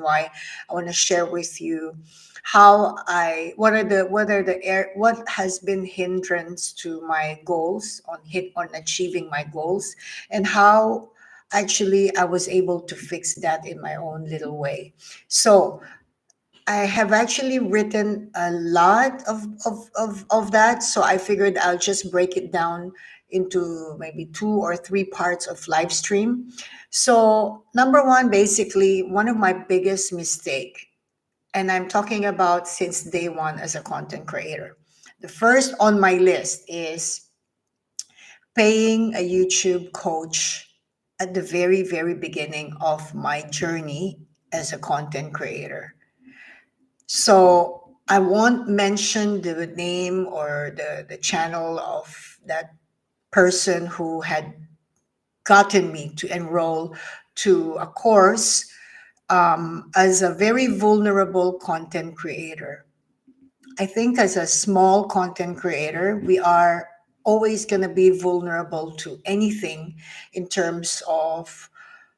why I want to share with you how what has been hindrance to my goals on achieving my goals, and how actually I was able to fix that in my own little way. So I have actually written a lot of that. So I figured I'll just break it down into maybe two or three parts of live stream. So number one, basically, one of my biggest mistake, and I'm talking about since day one as a content creator. The first on my list is paying a YouTube coach at the very, very beginning of my journey as a content creator. So I won't mention the name or the channel of that person who had gotten me to enroll to a course as a very vulnerable content creator. I think as a small content creator, we are always going to be vulnerable to anything in terms of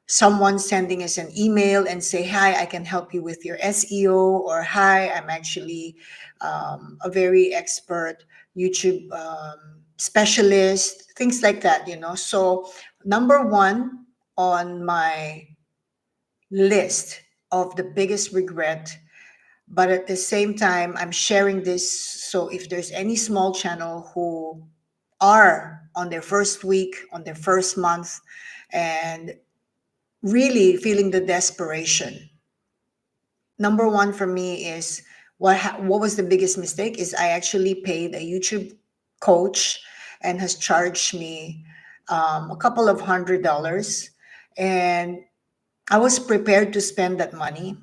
someone sending us an email and say, hi, I can help you with your SEO, or hi, I'm actually a very expert YouTube specialist, things like that. So number one on my list of the biggest regret, but at the same time, I'm sharing this. So if there's any small channel who are on their first week, on their first month, and really feeling the desperation, number one for me is what was the biggest mistake is I actually paid a YouTube coach and has charged me a couple of $100, and I was prepared to spend that money.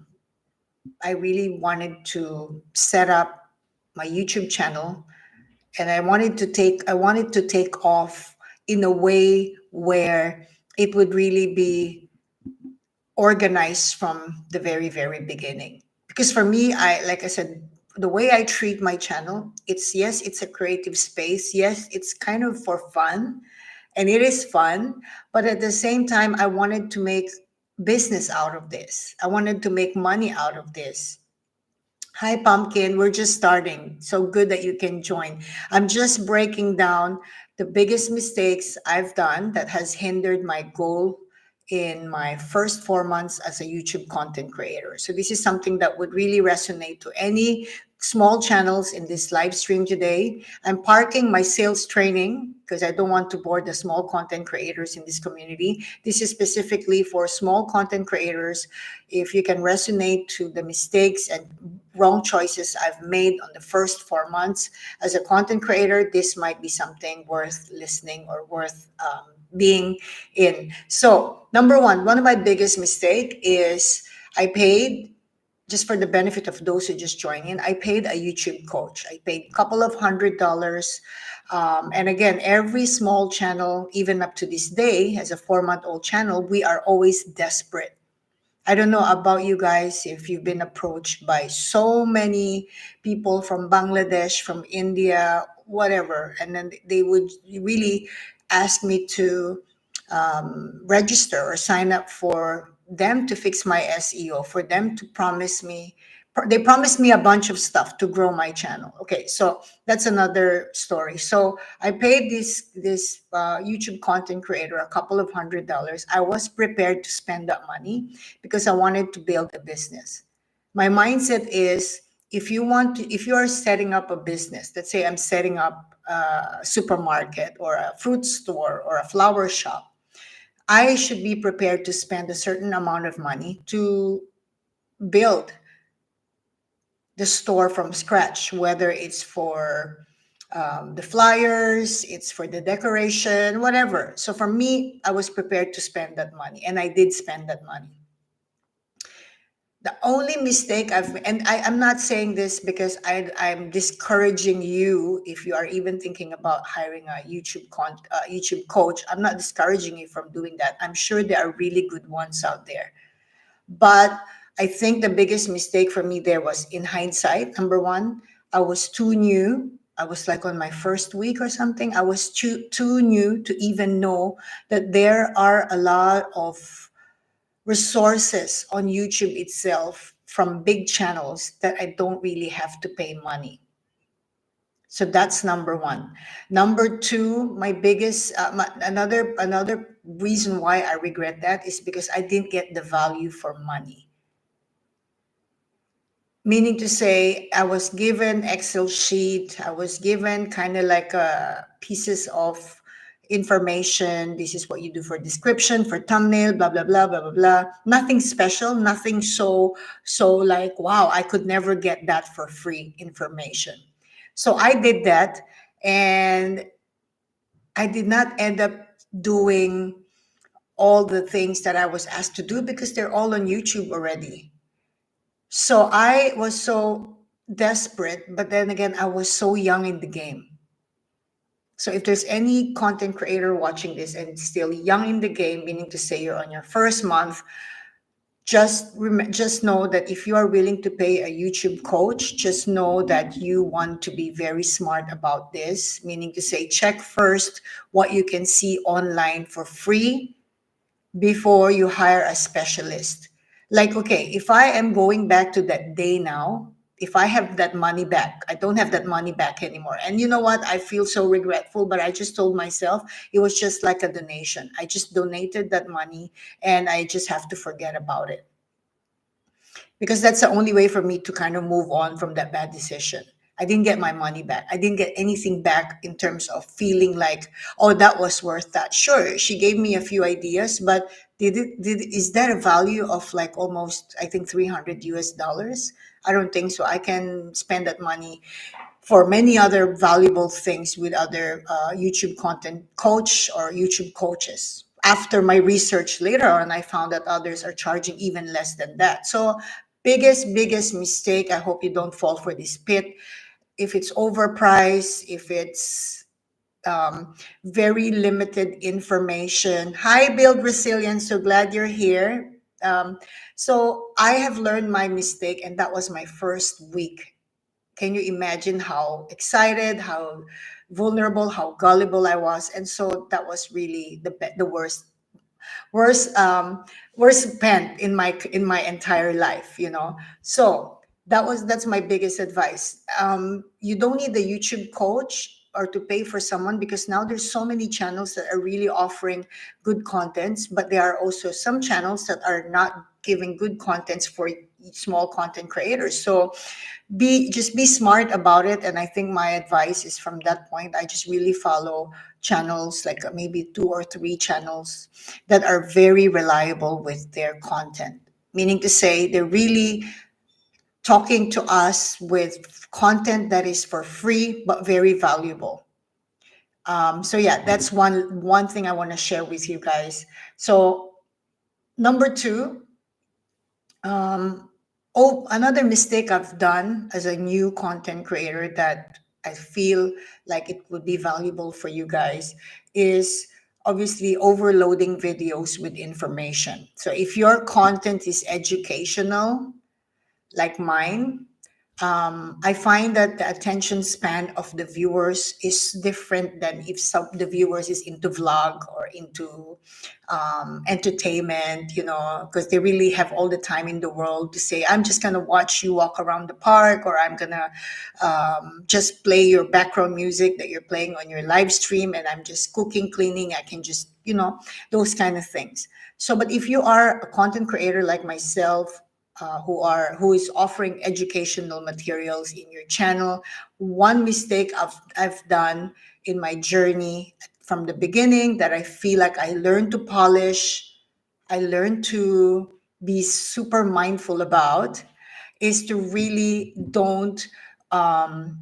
I really wanted to set up my YouTube channel, and I wanted to take off in a way where it would really be organized from the very, very beginning. Because for me, like I said, the way I treat my channel, it's, yes, it's a creative space, yes, it's kind of for fun, and it is fun, but at the same time, I wanted to make business out of this. I wanted to make money out of this. Hi, Pumpkin. We're just starting. So good that you can join. I'm just breaking down the biggest mistakes I've done that has hindered my goal in my first 4 months as a YouTube content creator. So this is something that would really resonate to any small channels in this live stream today. I'm parking my sales training because I don't want to bore the small content creators in this community. This is specifically for small content creators. If you can resonate to the mistakes and wrong choices I've made on the first 4 months as a content creator, this might be something worth listening or worth being in. So number one of my biggest mistake is I paid, just for the benefit of those who just joined in, I paid a YouTube coach. I paid a couple of $100. And again, every small channel, even up to this day, as a 4-month-old channel, we are always desperate. I don't know about you guys if you've been approached by so many people from Bangladesh, from India, whatever, and then they would really ask me to register or sign up for them to fix my SEO, for them to they promised me a bunch of stuff to grow my channel. Okay, so that's another story. So I paid this YouTube content creator a couple of $100. I was prepared to spend that money because I wanted to build a business. My mindset is, if you are setting up a business, let's say I'm setting up a supermarket or a fruit store or a flower shop, I should be prepared to spend a certain amount of money to build the store from scratch, whether it's for the flyers, it's for the decoration, whatever. So for me, I was prepared to spend that money, and I did spend that money. The only mistake I'm not saying this because I'm discouraging you if you are even thinking about hiring a YouTube coach. I'm not discouraging you from doing that. I'm sure there are really good ones out there. But I think the biggest mistake for me there was, in hindsight, number one, I was too new. I was like on my first week or something. I was too new to even know that there are a lot of resources on YouTube itself from big channels that I don't really have to pay money. So that's number one. Number two, my biggest another reason why I regret that is because I didn't get the value for money. Meaning to say, I was given Excel sheet, I was given kind of like pieces of information. This is what you do for description, for thumbnail, blah blah blah blah blah blah. Nothing special, nothing so like wow, I could never get that for free information. So I did that, and I did not end up doing all the things that I was asked to do because they're all on YouTube already. So I was so desperate, but then again, I was so young in the game. So if there's any content creator watching this and still young in the game, meaning to say you're on your first month, just know that if you are willing to pay a YouTube coach, just know that you want to be very smart about this, meaning to say check first what you can see online for free before you hire a specialist. Like, okay, if I am going back to that day now, if I have that money back, I don't have that money back anymore. And you know what? I feel so regretful, but I just told myself it was just like a donation. I just donated that money and I just have to forget about it, because that's the only way for me to kind of move on from that bad decision. I didn't get my money back. I didn't get anything back in terms of feeling like, oh, that was worth that. Sure, she gave me a few ideas, but is that a value of like almost, I think, 300 US dollars? I don't think so. I can spend that money for many other valuable things with other YouTube content coach or YouTube coaches. After my research later on, I found that others are charging even less than that. So, biggest mistake. I hope you don't fall for this pit. If it's overpriced, if it's very limited information. Hi, Build Resilience. So glad you're here. So I have learned my mistake, and that was my first week. Can you imagine how excited, how vulnerable, how gullible I was? And so that was really the worst worst spent in my entire life, you know. So that's my biggest advice. You don't need the YouTube coach or to pay for someone, because now there's so many channels that are really offering good contents, but there are also some channels that are not giving good contents for small content creators. So be smart about it. And I think my advice is, from that point, I just really follow channels, like maybe two or three channels that are very reliable with their content, meaning to say they're really talking to us with content that is for free but very valuable. So yeah, that's one thing I want to share with you guys. So number two, oh, another mistake I've done as a new content creator that I feel like it would be valuable for you guys is obviously overloading videos with information. So if your content is educational, like mine, I find that the attention span of the viewers is different than if some the viewers is into vlog or into entertainment, you know, because they really have all the time in the world to say, I'm just gonna watch you walk around the park, or I'm gonna just play your background music that you're playing on your live stream, and I'm just cooking, cleaning. I can just, you know, those kind of things. So, but if you are a content creator like myself, who is offering educational materials in your channel, one mistake I've done in my journey from the beginning that I feel like I learned to polish, I learned to be super mindful about, is to really don't um,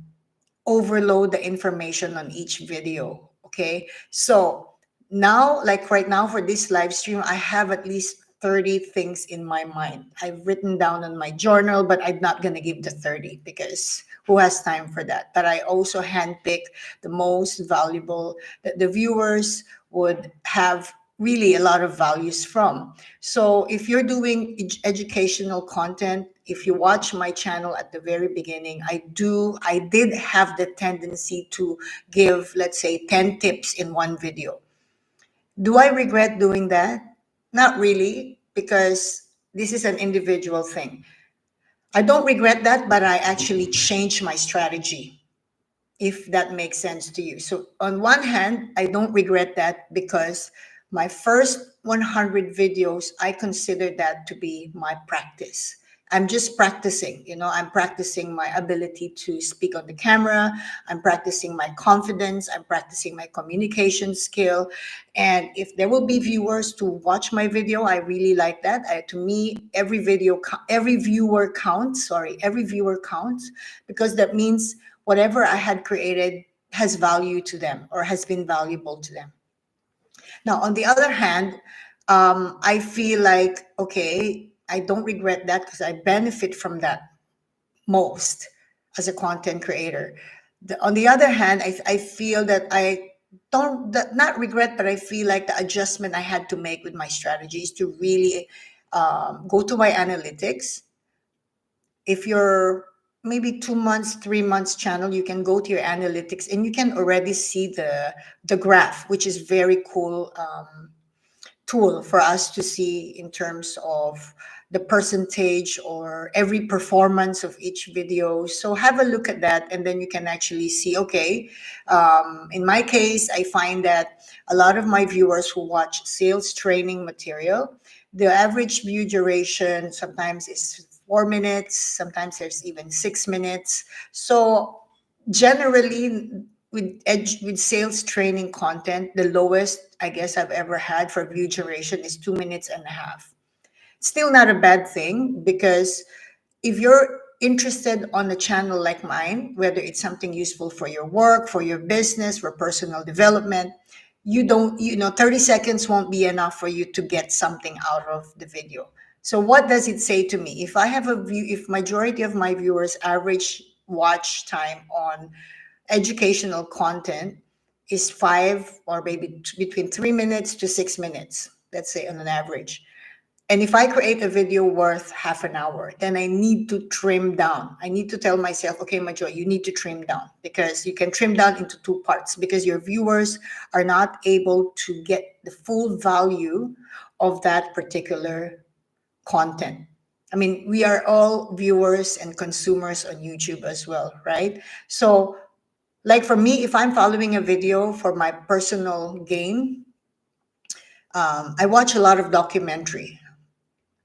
overload the information on each video. Okay. So now, like right now for this live stream, I have at least 30 things in my mind. I've written down on my journal, but I'm not going to give the 30 because who has time for that? But I also handpick the most valuable that the viewers would have really a lot of values from. So if you're doing educational content, if you watch my channel at the very beginning, I did have the tendency to give, let's say, 10 tips in one video. Do I regret doing that? Not really. because this is an individual thing. I don't regret that, but I actually changed my strategy, if that makes sense to you. So, on one hand, I don't regret that because my first 100 videos, I consider that to be my practice. I'm just practicing, I'm practicing my ability to speak on the camera. I'm practicing my confidence. I'm practicing my communication skill. And if there will be viewers to watch my video, I really like that. To me, every viewer counts. Sorry, every viewer counts, because that means whatever I had created has value to them or has been valuable to them. Now, on the other hand, I feel like, okay, I don't regret that because I benefit from that most as a content creator. On the other hand, I feel that I don't, not regret, but I feel like the adjustment I had to make with my strategies to really go to my analytics. If you're maybe 2 months, 3 months channel, you can go to your analytics and you can already see the graph, which is very cool tool for us to see in terms of the percentage or every performance of each video. So have a look at that, and then you can actually see, okay, in my case, I find that a lot of my viewers who watch sales training material, the average view duration sometimes is 4 minutes, sometimes there's even 6 minutes. So generally, with sales training content, the lowest I guess I've ever had for view duration is 2 minutes and a half. Still not a bad thing, because if you're interested on a channel like mine, whether it's something useful for your work, for your business, for personal development, you don't, 30 seconds won't be enough for you to get something out of the video. So what does it say to me? If I have a view, if majority of my viewers average watch time on educational content is 5 or maybe between 3 minutes to 6 minutes, let's say on an average. And if I create a video worth half an hour, then I need to trim down. I need to tell myself, okay, Majo, you need to trim down, because you can trim down into two parts, because your viewers are not able to get the full value of that particular content. I mean, we are all viewers and consumers on YouTube as well, right? So like for me, if I'm following a video for my personal gain, I watch a lot of documentary.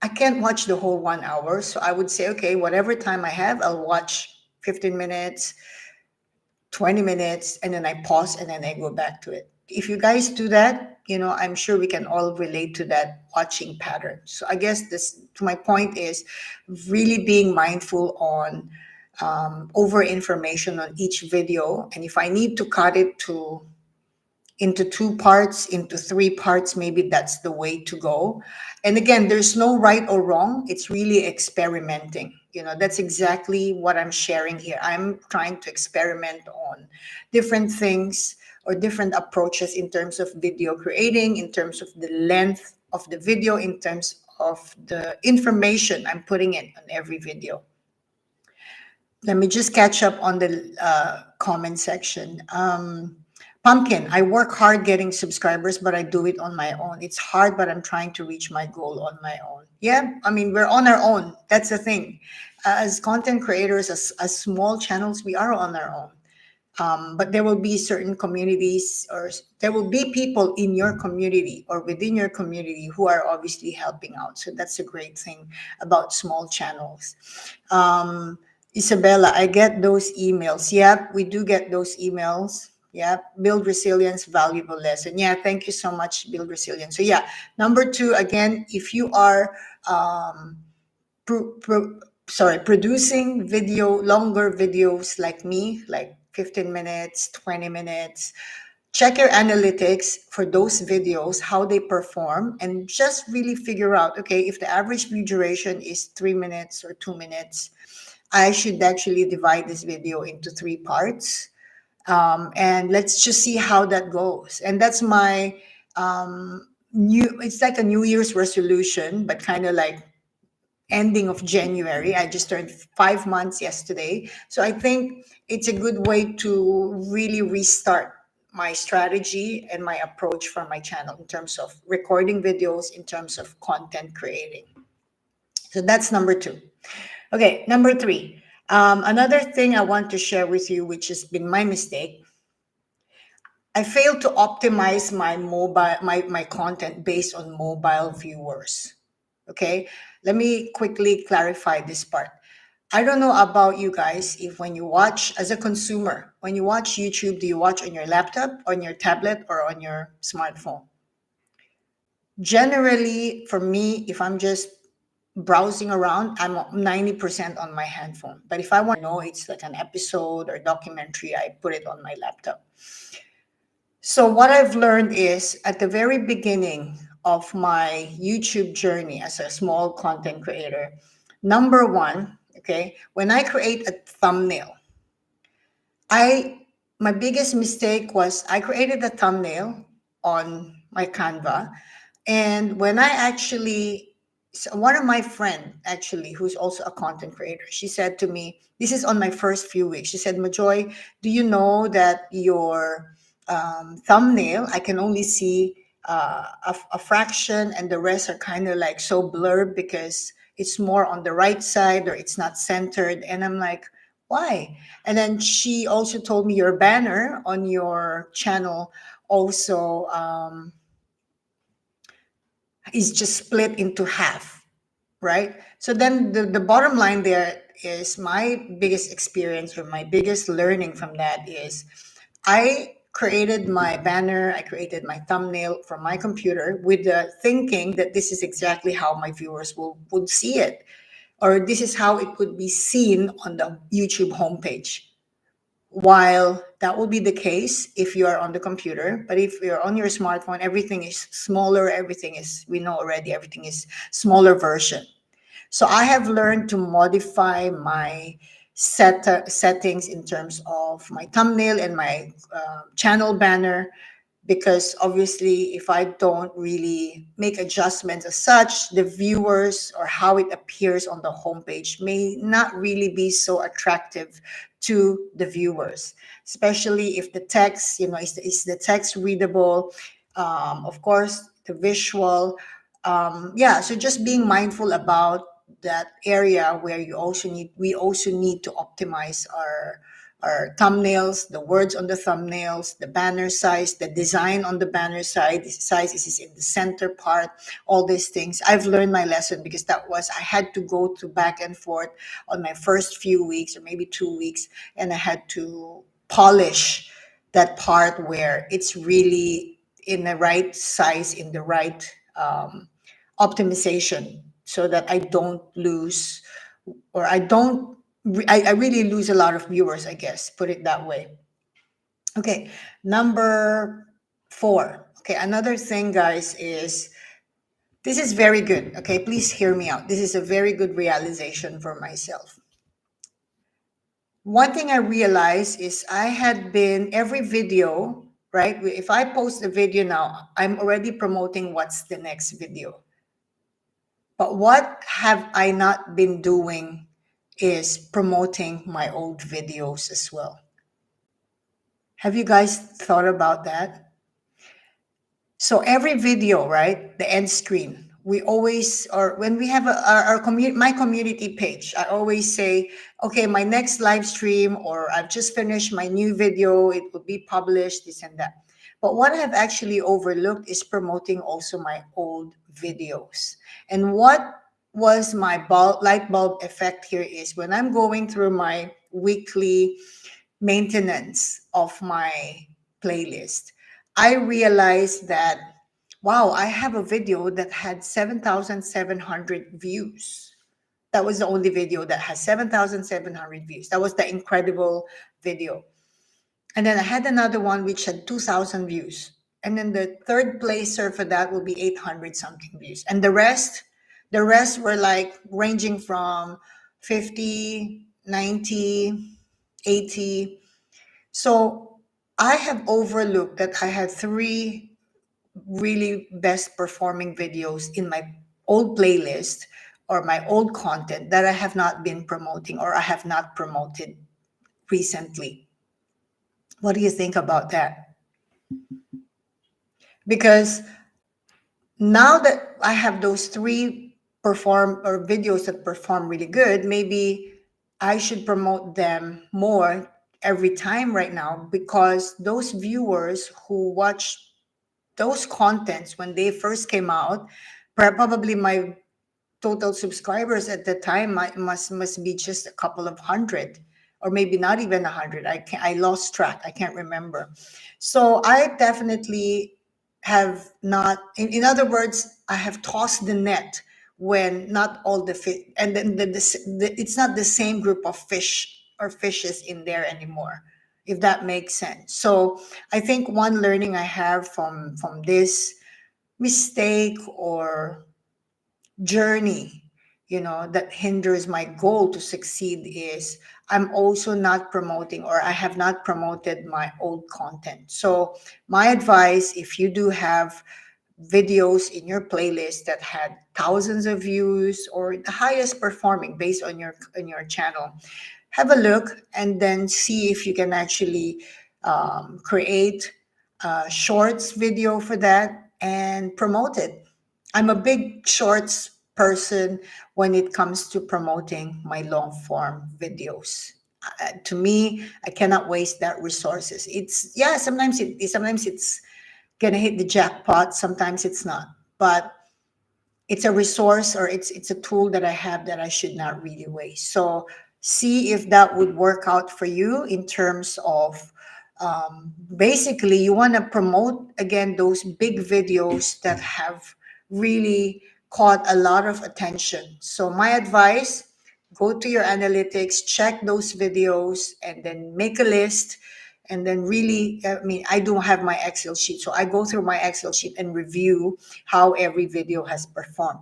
I can't watch the whole 1 hour. So I would say, okay, whatever time I have, I'll watch 15 minutes, 20 minutes, and then I pause and then I go back to it. If you guys do that, I'm sure we can all relate to that watching pattern. So I guess this, to my point, is really being mindful on over information on each video. And if I need to cut it into 2 parts, into 3 parts, maybe that's the way to go. And again, there's no right or wrong. It's really experimenting. That's exactly what I'm sharing here. I'm trying to experiment on different things or different approaches in terms of video creating, in terms of the length of the video, in terms of the information I'm putting in on every video. Let me just catch up on the comment section. Pumpkin, I work hard getting subscribers, but I do it on my own. It's hard, but I'm trying to reach my goal on my own. Yeah, I mean, we're on our own. That's the thing. As content creators, as small channels, we are on our own. But there will be certain communities, or there will be people in your community or within your community who are obviously helping out. So that's a great thing about small channels. Isabella, I get those emails. Yep, we do get those emails. Yeah, build resilience, valuable lesson. Yeah, thank you so much, build resilience. So yeah, number 2, again, if you are producing longer videos like me, like 15 minutes, 20 minutes, check your analytics for those videos, how they perform, and just really figure out, okay, if the average view duration is 3 minutes or 2 minutes, I should actually divide this video into 3 parts. And let's just see how that goes. And that's my it's like a New Year's resolution, but kind of like ending of January. I just turned 5 months yesterday. So I think it's a good way to really restart my strategy and my approach for my channel in terms of recording videos, in terms of content creating. So that's number two. Okay, number three. Another thing I want to share with you, which has been my mistake, I failed to optimize my content based on mobile viewers. Okay, let me quickly clarify this part. I don't know about you guys, if when you watch as a consumer, when you watch YouTube, do you watch on your laptop, on your tablet, or on your smartphone? Generally, for me, if I'm just browsing around, I'm 90% on my handphone. But if I want to know it's like an episode or documentary, I put it on my laptop. So what I've learned is at the very beginning of my YouTube journey as a small content creator, number one, okay, when I create a thumbnail, I my biggest mistake was I created a thumbnail on my Canva, and when I actually, so one of my friend actually, who's also a content creator, she said to me, this is on my first few weeks. She said, Majoy, do you know that your thumbnail, I can only see a fraction, and the rest are kind of like so blurred because it's more on the right side or it's not centered. And I'm like, why? And then she also told me your banner on your channel also is just split into half, right? So then the bottom line there is my biggest experience or my biggest learning from that is I created my banner, I created my thumbnail from my computer with the thinking that this is exactly how my viewers would see it, or this is how it would be seen on the YouTube homepage. While that will be the case if you are on the computer, but if you're on your smartphone, everything is smaller, everything is, we know already, everything is smaller version. So I have learned to modify my settings in terms of my thumbnail and my channel banner, because obviously if I don't really make adjustments as such, the viewers or how it appears on the homepage may not really be so attractive to the viewers, especially if the text, is the text readable, of course, the visual. Yeah, so just being mindful about that area where we also need to optimize our thumbnails, the words on the thumbnails, the banner size, the design on the banner size is in the center part, all these things. I've learned my lesson because I had to go to back and forth on my first few weeks or maybe 2 weeks, and I had to polish that part where it's really in the right size, in the right optimization, so that I don't lose, or I really lose a lot of viewers, I guess, put it that way. Okay, number four. Okay, another thing, guys, is this is very good. Okay, please hear me out. This is a very good realization for myself. One thing I realized is I had been every video, right? If I post a video now, I'm already promoting what's the next video. But what have I not been doing is promoting my old videos as well. Have you guys thought about that? So every video, right, the end screen, we always, or when we have my community page, I always say, okay, my next live stream, or I've just finished my new video, it will be published, this and that. But what I've actually overlooked is promoting also my old videos. And what was my light bulb effect here is when I'm going through my weekly maintenance of my playlist, I realized that, wow, I have a video that had 7,700 views. That was the only video that has 7,700 views. That was the incredible video. And then I had another one which had 2,000 views. And then the third placer for that will be 800 something views. And the rest were like ranging from 50, 90, 80. So I have overlooked that I had three really best performing videos in my old playlist or my old content that I have not been promoting, or I have not promoted recently. What do you think about that? Because now that I have those three perform or videos that perform really good, maybe I should promote them more every time right now, because those viewers who watch those contents when they first came out, probably my total subscribers at the time must be just a couple of hundred, or maybe not even 100. I lost track, I can't remember. So I definitely have not, in other words, I have tossed the net when not all the fish, and then it's not the same group of fish or fishes in there anymore, if that makes sense. So I think one learning I have from this mistake or journey, that hinders my goal to succeed, is I'm also not promoting, or I have not promoted my old content. So my advice, if you do have videos in your playlist that had thousands of views or the highest performing based on your channel, have a look and then see if you can actually create a shorts video for that and promote it. I'm a big shorts person when it comes to promoting my long form videos. To me, I cannot waste that resources. It's, yeah, sometimes it's gonna hit the jackpot, sometimes it's not. But it's a resource, or it's a tool that I have that I should not really waste. So see if that would work out for you in terms of, basically you want to promote again those big videos that have really caught a lot of attention. So my advice, go to your analytics, check those videos, and then make a list. And then really, I mean, I don't have my Excel sheet, so I go through my Excel sheet and review how every video has performed.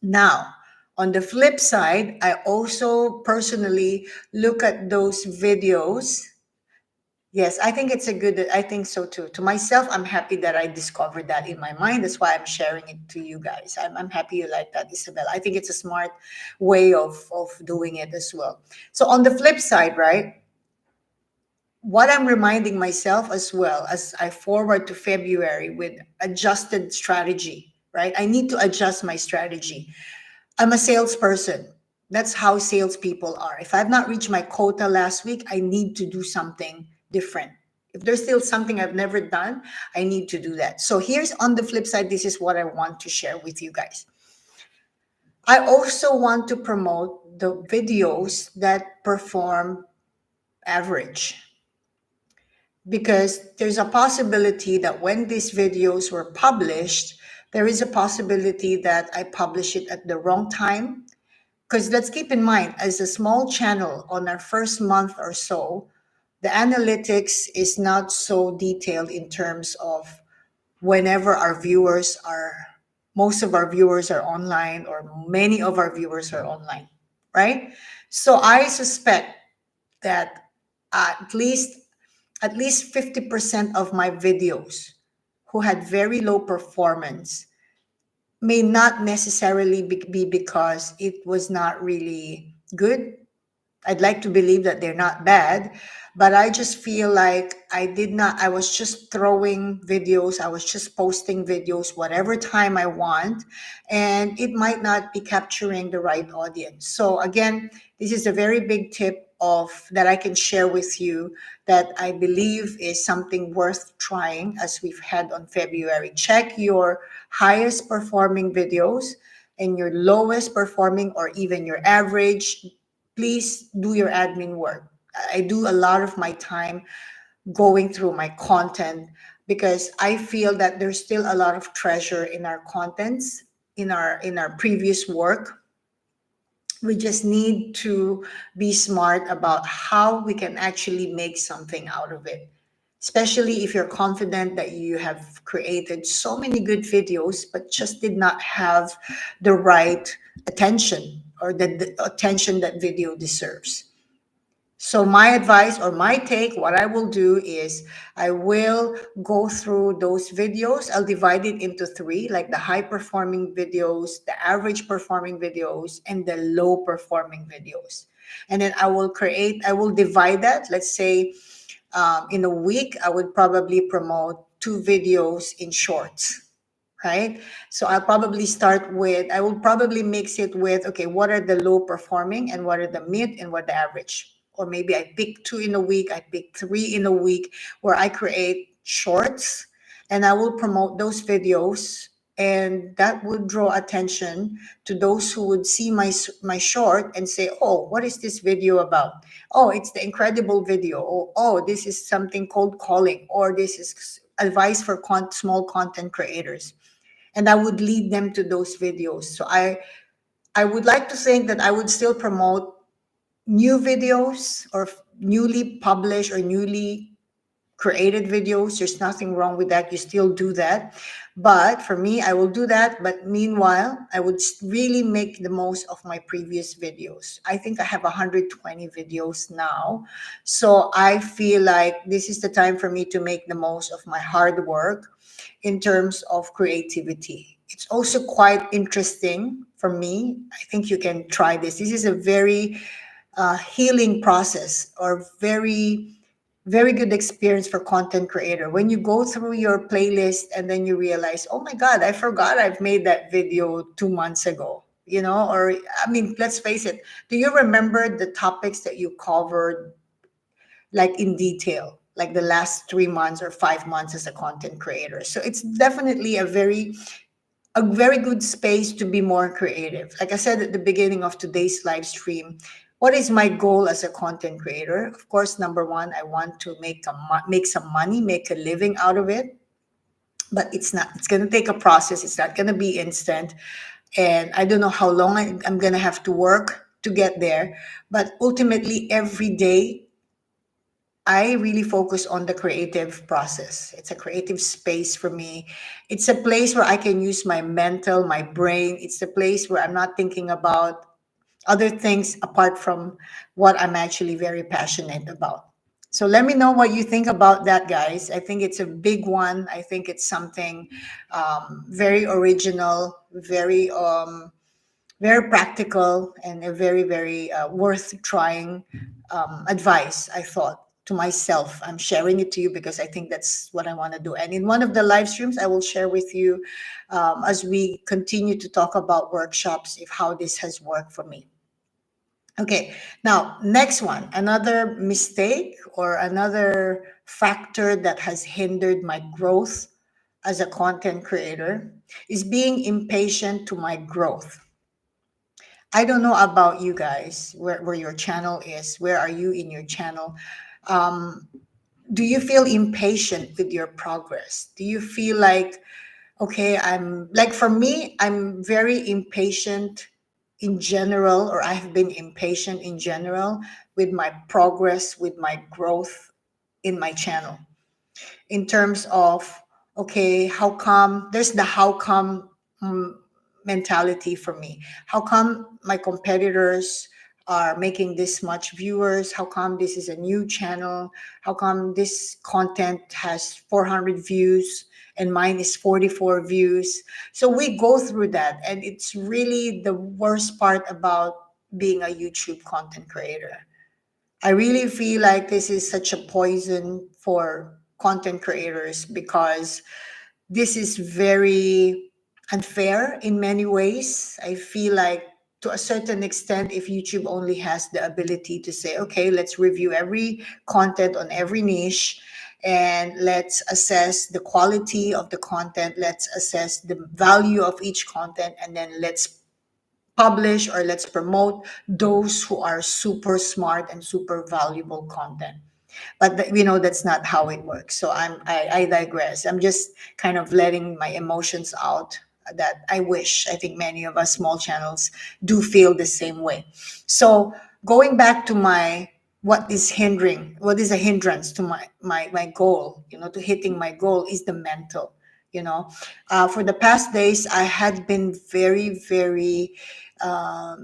Now, on the flip side, I also personally look at those videos. Yes, I think it's a good, I think so too. To myself, I'm happy that I discovered that in my mind. That's why I'm sharing it to you guys. I'm happy you like that, Isabel. I think it's a smart way of doing it as well. So on the flip side, right, what I'm reminding myself as well as I forward to February with adjusted strategy, right? I need to adjust my strategy. I'm a salesperson. That's how salespeople are. If I've not reached my quota last week, I need to do something different. If there's still something I've never done, I need to do that. So here's on the flip side, this is what I want to share with you guys. I also want to promote the videos that perform average, because there's a possibility that when these videos were published, there is a possibility that I publish it at the wrong time. Because let's keep in mind, as a small channel on our first month or so, the analytics is not so detailed in terms of whenever our viewers are, most of our viewers are online, or many of our viewers are online, right? So I suspect that at least 50% of my videos who had very low performance may not necessarily be because it was not really good. I'd like to believe that they're not bad, but I just feel like I was just throwing videos, I was just posting videos whatever time I want, and it might not be capturing the right audience. So again, this is a very big tip of that I can share with you that I believe is something worth trying as we've had on February. Check your highest performing videos and your lowest performing, or even your average. Please do your admin work. I do a lot of my time going through my content, because I feel that there's still a lot of treasure in our contents, in our previous work. We just need to be smart about how we can actually make something out of it, especially if you're confident that you have created so many good videos but just did not have the right attention, or the attention that video deserves. So my advice, or my take, what I will do is I will go through those videos. I'll divide it into three, like the high performing videos, the average performing videos, and the low performing videos. And then I will divide that. Let's say in a week, I would probably promote 2 videos in shorts, right? So I will probably mix it with, okay, what are the low performing and what are the mid and what the average? Or maybe I pick 2 in a week, I pick 3 in a week, where I create shorts and I will promote those videos, and that would draw attention to those who would see my short and say, oh, what is this video about? Oh, it's the incredible video. Oh, this is something cold calling, or this is advice for small content creators, and I would lead them to those videos. So I would like to think that I would still promote new videos, or newly published or newly created videos. There's nothing wrong with that. You still do that. But for me, I will do that. But meanwhile, I would really make the most of my previous videos. I think I have 120 videos now. So I feel like this is the time for me to make the most of my hard work in terms of creativity. It's also quite interesting for me. I think you can try this. This is a very healing process, or very good experience for content creator, when you go through your playlist and then you realize, oh my god, I forgot I've made that video 2 months ago, or I mean, let's face it, do you remember the topics that you covered, like in detail, like the last 3 months or 5 months as a content creator? So it's definitely a very good space to be more creative. Like I said at the beginning of today's live stream, what is my goal as a content creator? Of course, number one, I want to make some money, make a living out of it. But it's not. It's going to take a process. It's not going to be instant, and I don't know how long I'm going to have to work to get there. But ultimately, every day I really focus on the creative process. It's a creative space for me. It's a place where I can use my brain. It's a place where I'm not thinking about other things apart from what I'm actually very passionate about. So let me know what you think about that, guys. I think it's a big one. I think it's something very original, very practical, and a very worth trying advice, I thought, to myself. I'm sharing it to you because I think that's what I want to do. And in one of the live streams, I will share with you as we continue to talk about workshops, if how this has worked for me. Okay, now next one, another mistake or another factor that has hindered my growth as a content creator is being impatient to my growth. I don't know about you guys, where your channel is. Where are you in your channel? Um, do you feel impatient with your progress? Do you feel like, okay, I'm like, for me, I'm very impatient in general, or I have been impatient in general with my progress, with my growth in my channel, in terms of, okay, how come there's the how come mm, mentality for me? How come my competitors are making this much viewers? How come this is a new channel? How come this content has 400 views and mine is 44 views? So we go through that, and it's really the worst part about being a YouTube content creator. I really feel like this is such a poison for content creators, because this is very unfair in many ways. I feel like, to a certain extent, if YouTube only has the ability to say, okay, let's review every content on every niche, and let's assess the quality of the content, let's assess the value of each content, and then let's publish or let's promote those who are super smart and super valuable content. But that's not how it works. So I digress. I'm just kind of letting my emotions out, that I think many of us small channels do feel the same way. So going back to my, what is a hindrance to my goal, to hitting my goal, is the mental. For the past days, I had been very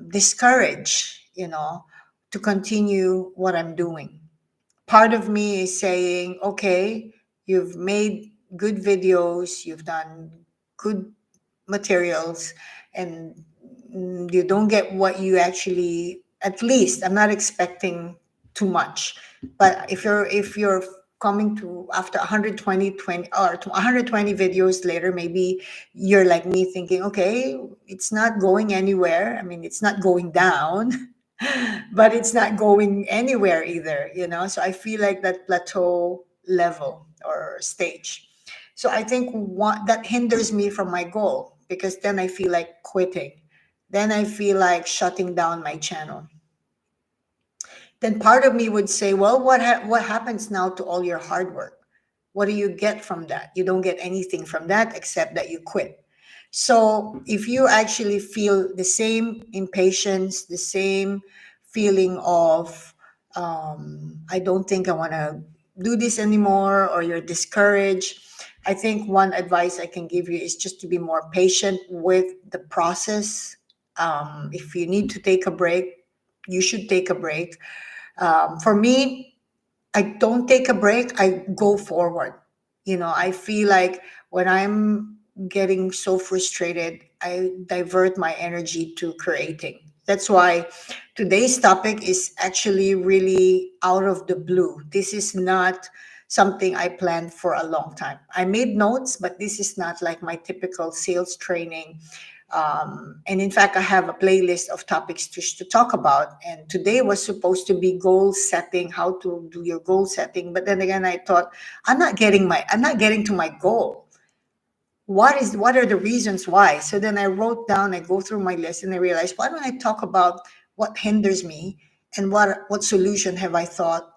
discouraged, to continue what I'm doing. Part of me is saying, okay, you've made good videos, you've done good materials, and you don't get what you actually, at least I'm not expecting too much. But if you're coming to after 120 or 120 videos later, maybe you're like me thinking, okay, it's not going anywhere. I mean, it's not going down, but it's not going anywhere either, so I feel like that plateau level or stage. So I think what that hinders me from my goal, because then I feel like quitting, then I feel like shutting down my channel. Then part of me would say, well, what happens now to all your hard work? What do you get from that? You don't get anything from that except that you quit. So if you actually feel the same impatience, the same feeling of, I don't think I want to do this anymore, or you're discouraged, I think one advice I can give you is just to be more patient with the process. If you need to take a break, you should take a break. For me, I don't take a break, I go forward. I feel like when I'm getting so frustrated, I divert my energy to creating. That's why today's topic is actually really out of the blue. This is not something I planned for a long time. I made notes, but this is not like my typical sales training. And in fact, I have a playlist of topics to talk about. And today was supposed to be goal setting, how to do your goal setting. But then again, I thought I'm not getting to my goal. What are the reasons why? So then I wrote down, I go through my list, and I realized, why don't I talk about what hinders me, and what solution have I thought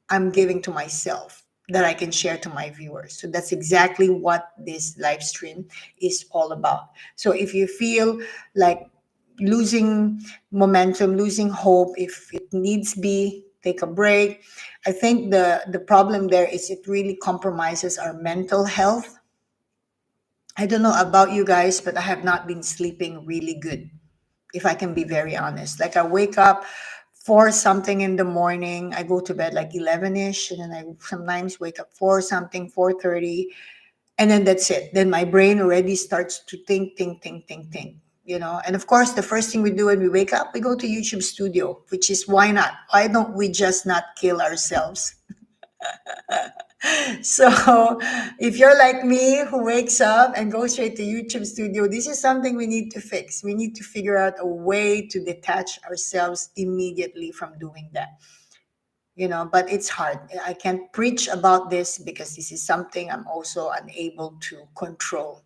I'm giving to myself that I can share to my viewers. So that's exactly what this live stream is all about. So if you feel like losing momentum, losing hope, if it needs be, take a break. I think the problem there is it really compromises our mental health. I don't know about you guys, but I have not been sleeping really good, if I can be very honest. Like I wake up for something in the morning, I go to bed like 11ish, and then I sometimes wake up for something 4:30, and then that's it. Then my brain already starts to think. And of course, the first thing we do when we wake up, we go to YouTube Studio, which is why not? Why don't we just not kill ourselves? So, if you're like me who wakes up and goes straight to YouTube Studio, this is something we need to fix. We need to figure out a way to detach ourselves immediately from doing that. But it's hard. I can't preach about this because this is something I'm also unable to control.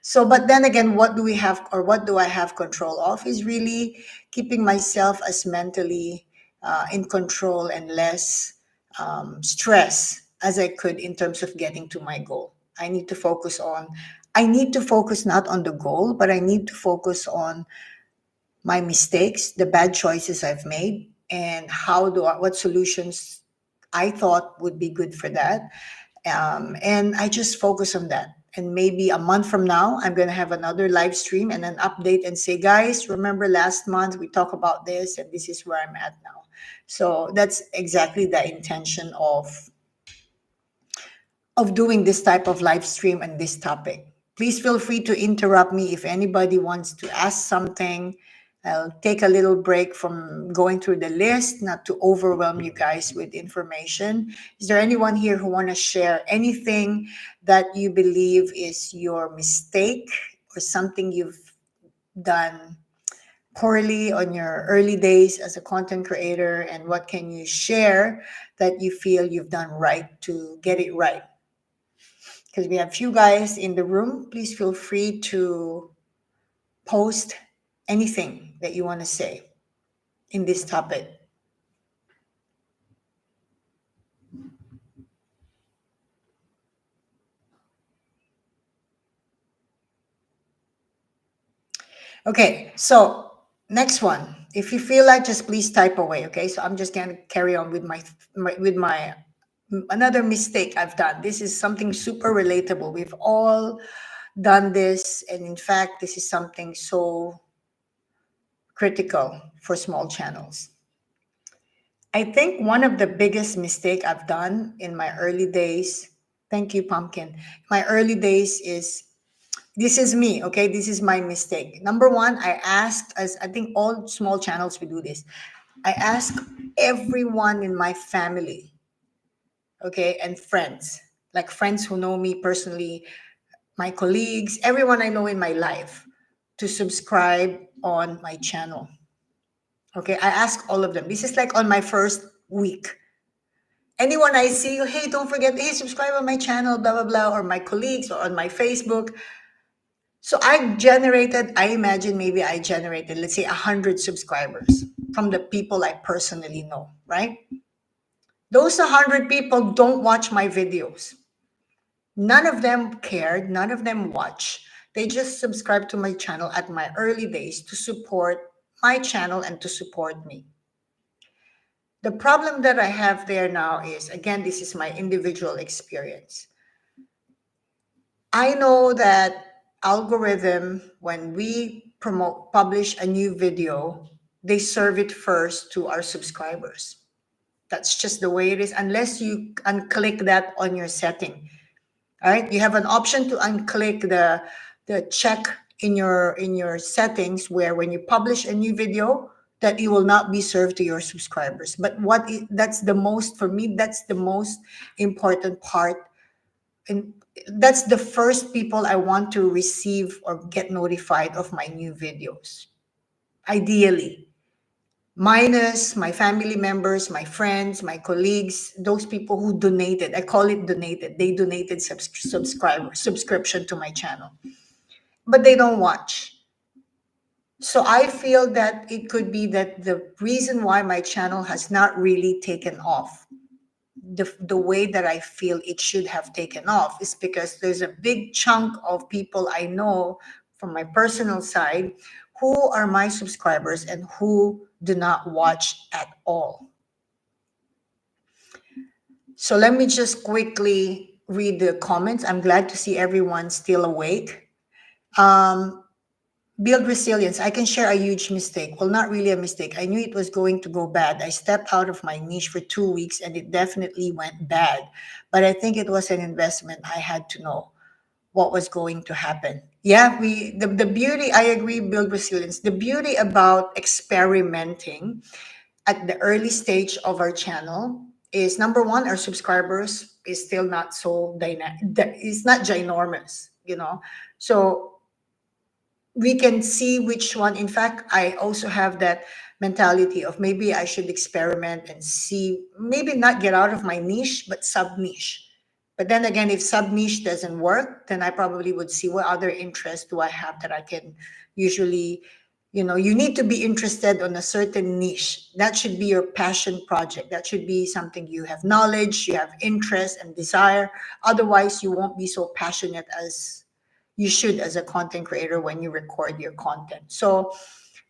So, but then again, what do we have, or what do I have control of, is really keeping myself as mentally in control and less stress as I could in terms of getting to my goal. I need to focus not on the goal, but I need to focus on my mistakes, the bad choices I've made, and what solutions I thought would be good for that. And I just focus on that. And maybe a month from now, I'm going to have another live stream and an update and say, guys, remember last month we talked about this, and this is where I'm at now. So that's exactly the intention of doing this type of live stream and this topic. Please feel free to interrupt me if anybody wants to ask something. I'll take a little break from going through the list, not to overwhelm you guys with information. Is there anyone here who want to share anything that you believe is your mistake, or something you've done poorly on your early days as a content creator, and what can you share that you feel you've done right to get it right? Because we have few guys in the room. Please feel free to post anything that you want to say in this topic. Okay, so next one. If you feel like, just please type away. Okay, so I'm just gonna carry on with my another mistake I've done. This is something super relatable. We've all done this, and in fact, this is something so critical for small channels. I think one of the biggest mistake I've done in my early days, thank you, Pumpkin. My early days is, this is me, okay? This is my mistake. Number one, I asked, as I think all small channels we do this, I ask everyone in my family okay, and friends, like friends who know me personally, my colleagues, everyone I know in my life, to subscribe on my channel. Okay, I ask all of them. This is like on my first week. Anyone I see, hey, don't forget, hey, subscribe on my channel, blah, blah, blah, or my colleagues or on my Facebook. So I imagine maybe I generated, let's say, 100 subscribers from the people I personally know, right? Those 100 people don't watch my videos. None of them cared, none of them watch. They just subscribed to my channel at my early days to support my channel and to support me. The problem that I have there now is, again, this is my individual experience. I know that algorithm, when we publish a new video, they serve it first to our subscribers. That's just the way it is, unless you unclick that on your setting. All right, you have an option to unclick the check in your settings where when you publish a new video that it will not be served to your subscribers. But that's the most, for me, that's the most important part, and that's the first people I want to receive or get notified of my new videos. Ideally, minus my family members, my friends, my colleagues, those people who donated. I call it donated. They donated subscription to my channel, but they don't watch. So I feel that it could be that the reason why my channel has not really taken off the way that I feel it should have taken off is because there's a big chunk of people I know from my personal side who are my subscribers and who do not watch at all. So let me just quickly read the comments. I'm glad to see everyone still awake. Um, Build resilience. I can share a huge mistake. Well, not really a mistake. I knew it was going to go bad. I stepped out of my niche for 2 weeks and it definitely went bad. But I think it was an investment. I had to know what was going to happen. Yeah, the beauty, I agree, build resilience. The beauty about experimenting at the early stage of our channel is, number one, our subscribers is still not so dynamic. It's not ginormous, you know. So we can see which one. In fact, I also have that mentality of maybe I should experiment and see, maybe not get out of my niche, but sub niche. But then again, if sub niche doesn't work, then I probably would see what other interests do I have that I can usually, you need to be interested on a certain niche. That should be your passion project. That should be something you have knowledge, you have interest and desire. Otherwise, you won't be so passionate as you should as a content creator when you record your content. So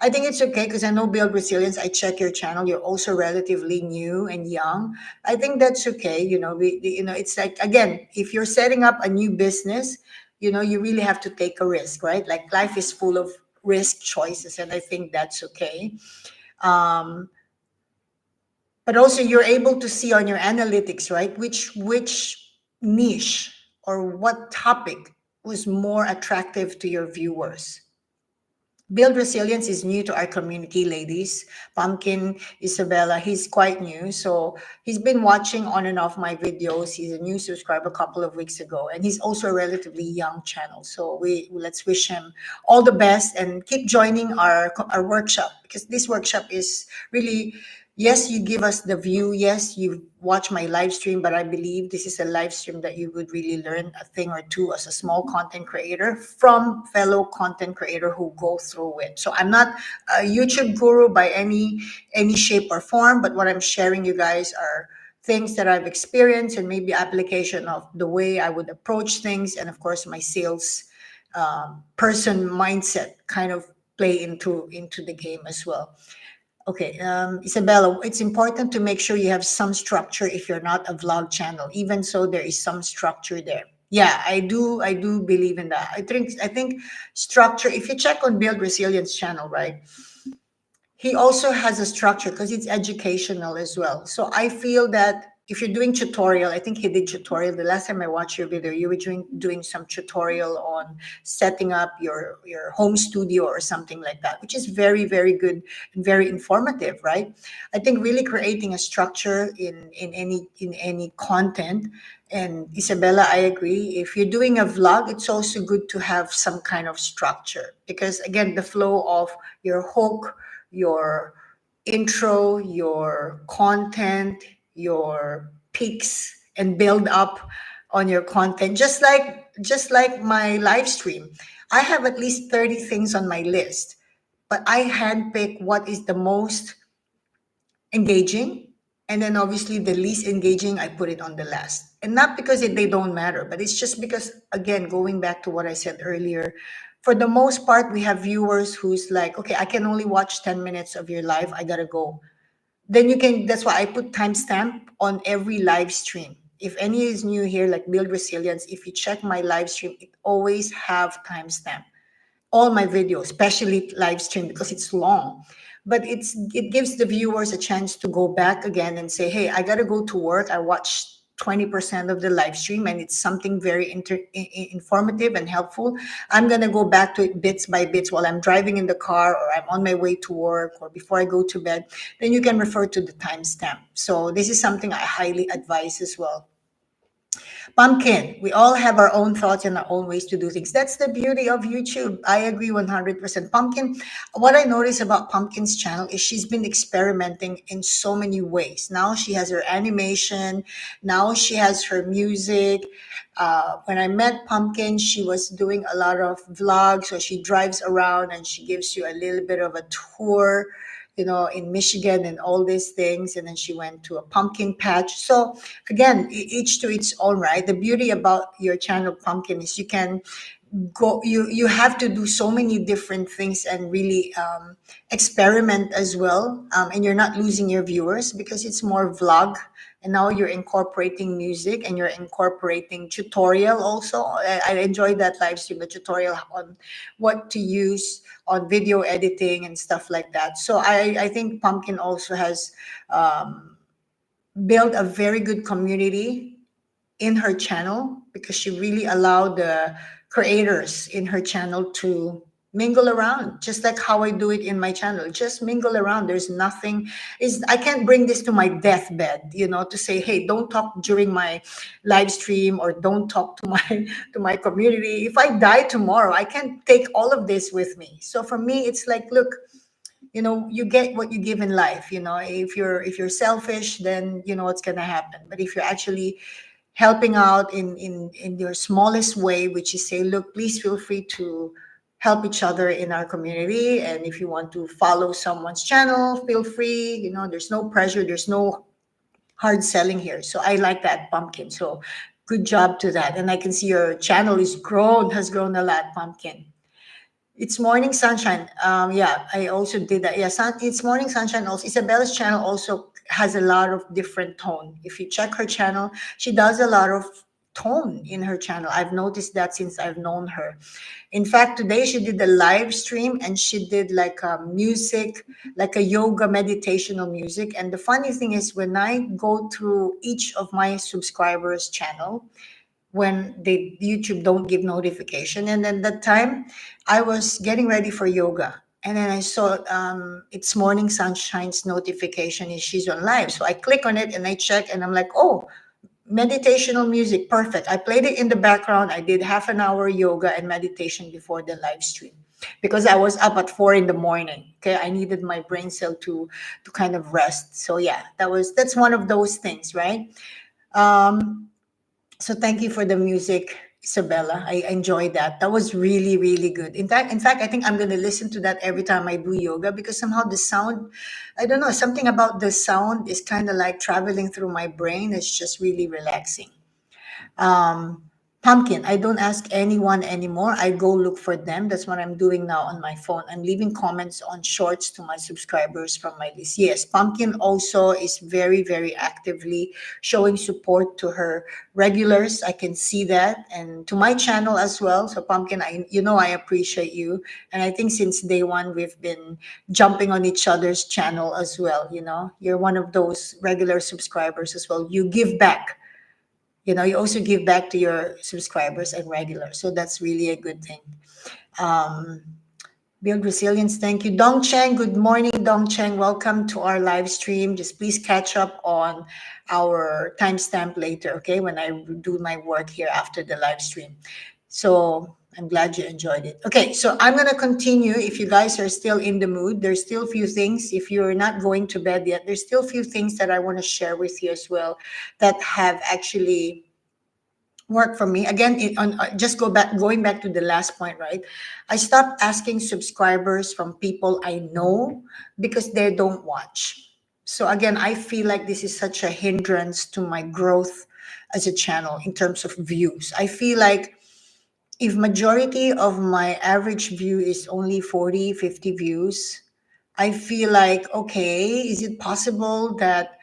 I think it's okay because I know build resilience. I check your channel. You're also relatively new and young. I think that's okay. It's like, again, if you're setting up a new business, you really have to take a risk, right? Like life is full of risk choices, and I think that's okay. Um, but also you're able to see on your analytics, right, which niche or what topic was more attractive to your viewers. Build resilience is new to our community, ladies. Pumpkin, Isabella, he's quite new. So he's been watching on and off my videos. He's a new subscriber a couple of weeks ago, and he's also a relatively young channel. So let's wish him all the best and keep joining our workshop, because this workshop is really, yes, you give us the view. Yes, you watch my live stream, but I believe this is a live stream that you would really learn a thing or two as a small content creator from fellow content creator who go through it. So I'm not a YouTube guru by any shape or form, but what I'm sharing you guys are things that I've experienced and maybe application of the way I would approach things, and of course my sales person mindset kind of play into the game as well. Okay, Isabella, it's important to make sure you have some structure if you're not a vlog channel. Even so, there is some structure there. Yeah, I do believe in that. I think structure. If you check on Build Resilience channel, right, he also has a structure because it's educational as well. So I feel that if you're doing tutorial, I think he did tutorial. The last time I watched your video, you were doing some tutorial on setting up your home studio or something like that, which is very, very good and very informative, right? I think really creating a structure in any content. And Isabella, I agree. If you're doing a vlog, it's also good to have some kind of structure because again, the flow of your hook, your intro, your content, your peaks and build up on your content. Just like my live stream. I have at least 30 things on my list, but I handpick what is the most engaging, and then obviously the least engaging I put it on the last. And not because they don't matter, but it's just because, again, going back to what I said earlier, for the most part we have viewers who's like, okay, I can only watch 10 minutes of your live, I gotta go. Then you can, that's why I put timestamp on every live stream. If any is new here, like build resilience, if you check my live stream, it always have timestamp, all my videos, especially live stream because it's long. But it gives the viewers a chance to go back again and say, hey, I gotta go to work. I watched 20% of the live stream and it's something very informative and helpful. I'm gonna go back to it bits by bits while I'm driving in the car or I'm on my way to work or before I go to bed. Then you can refer to the timestamp. So this is something I highly advise as well. Pumpkin, we all have our own thoughts and our own ways to do things. That's the beauty of YouTube. I agree 100%. Pumpkin, what I notice about Pumpkin's channel is she's been experimenting in so many ways. Now she has her animation, now she has her music. When I met Pumpkin, she was doing a lot of vlogs. So she drives around and she gives you a little bit of a tour, in Michigan and all these things. And then she went to a pumpkin patch. So again, each to its own, right? The beauty about your channel, Pumpkin, is you can go, you have to do so many different things and really experiment as well. And you're not losing your viewers because it's more vlog. And now you're incorporating music and you're incorporating tutorial also. I enjoyed that live stream, the tutorial on what to use on video editing and stuff like that. So I think Pumpkin also has built a very good community in her channel because she really allowed the creators in her channel to mingle around, just like how I do it in my channel. Just mingle around. There's nothing is I can't bring this to my deathbed, to say, hey, don't talk during my live stream or don't talk to my to my community. If I die tomorrow, I can't take all of this with me. So for me, it's like, look, you get what you give in life. If you're selfish, then you know what's gonna happen. But if you're actually helping out in your smallest way, which is say, look, please feel free to help each other in our community. And if you want to follow someone's channel, feel free. There's no pressure, there's no hard selling here. So I like that, Pumpkin. So good job to that. And I can see your channel has grown a lot, Pumpkin. It's Morning Sunshine. Yeah, I also did that. Yeah, it's Morning Sunshine also. Isabella's channel also has a lot of different tone. If you check her channel, she does a lot of tone in her channel. I've noticed that since I've known her. In fact, today she did a live stream and she did like a music, like a yoga meditational music. And the funny thing is when I go through each of my subscribers' channel, when they YouTube don't give notification. And then that time I was getting ready for yoga. And then I saw it's Morning Sunshine's notification is she's on live. So I click on it and I check and I'm like, oh, meditational music, perfect. I played it in the background. I did half an hour yoga and meditation before the live stream because I was up at 4 in the morning. Okay. I needed my brain cell to kind of rest. So yeah, that's one of those things, right? Um, so thank you for the music, Isabella. I enjoyed that. That was really, really good. In fact, I think I'm gonna listen to that every time I do yoga because somehow the sound, I don't know, something about the sound is kind of like traveling through my brain. It's just really relaxing. Um, Pumpkin, I don't ask anyone anymore. I go look for them. That's what I'm doing now on my phone. I'm leaving comments on shorts to my subscribers from my list. Yes, Pumpkin also is very, very actively showing support to her regulars. I can see that, and to my channel as well. So Pumpkin, I appreciate you. And I think since day one, we've been jumping on each other's channel as well. You're one of those regular subscribers as well. You give back. You also give back to your subscribers and regulars, so that's really a good thing. um, Build resilience. Thank you, Dong Cheng. Good morning, Dong Cheng. Welcome to our live stream. Just please catch up on our timestamp later, okay, when I do my work here after the live stream. So I'm glad you enjoyed it. Okay, so I'm going to continue. If you guys are still in the mood, there's still a few things. If you're not going to bed yet, there's still a few things that I want to share with you as well that have actually worked for me. Again, just going back to the last point, right? I stopped asking subscribers from people I know because they don't watch. So again, I feel like this is such a hindrance to my growth as a channel in terms of views. I feel like if majority of my average view is only 40, 50 views, I feel like, okay, is it possible that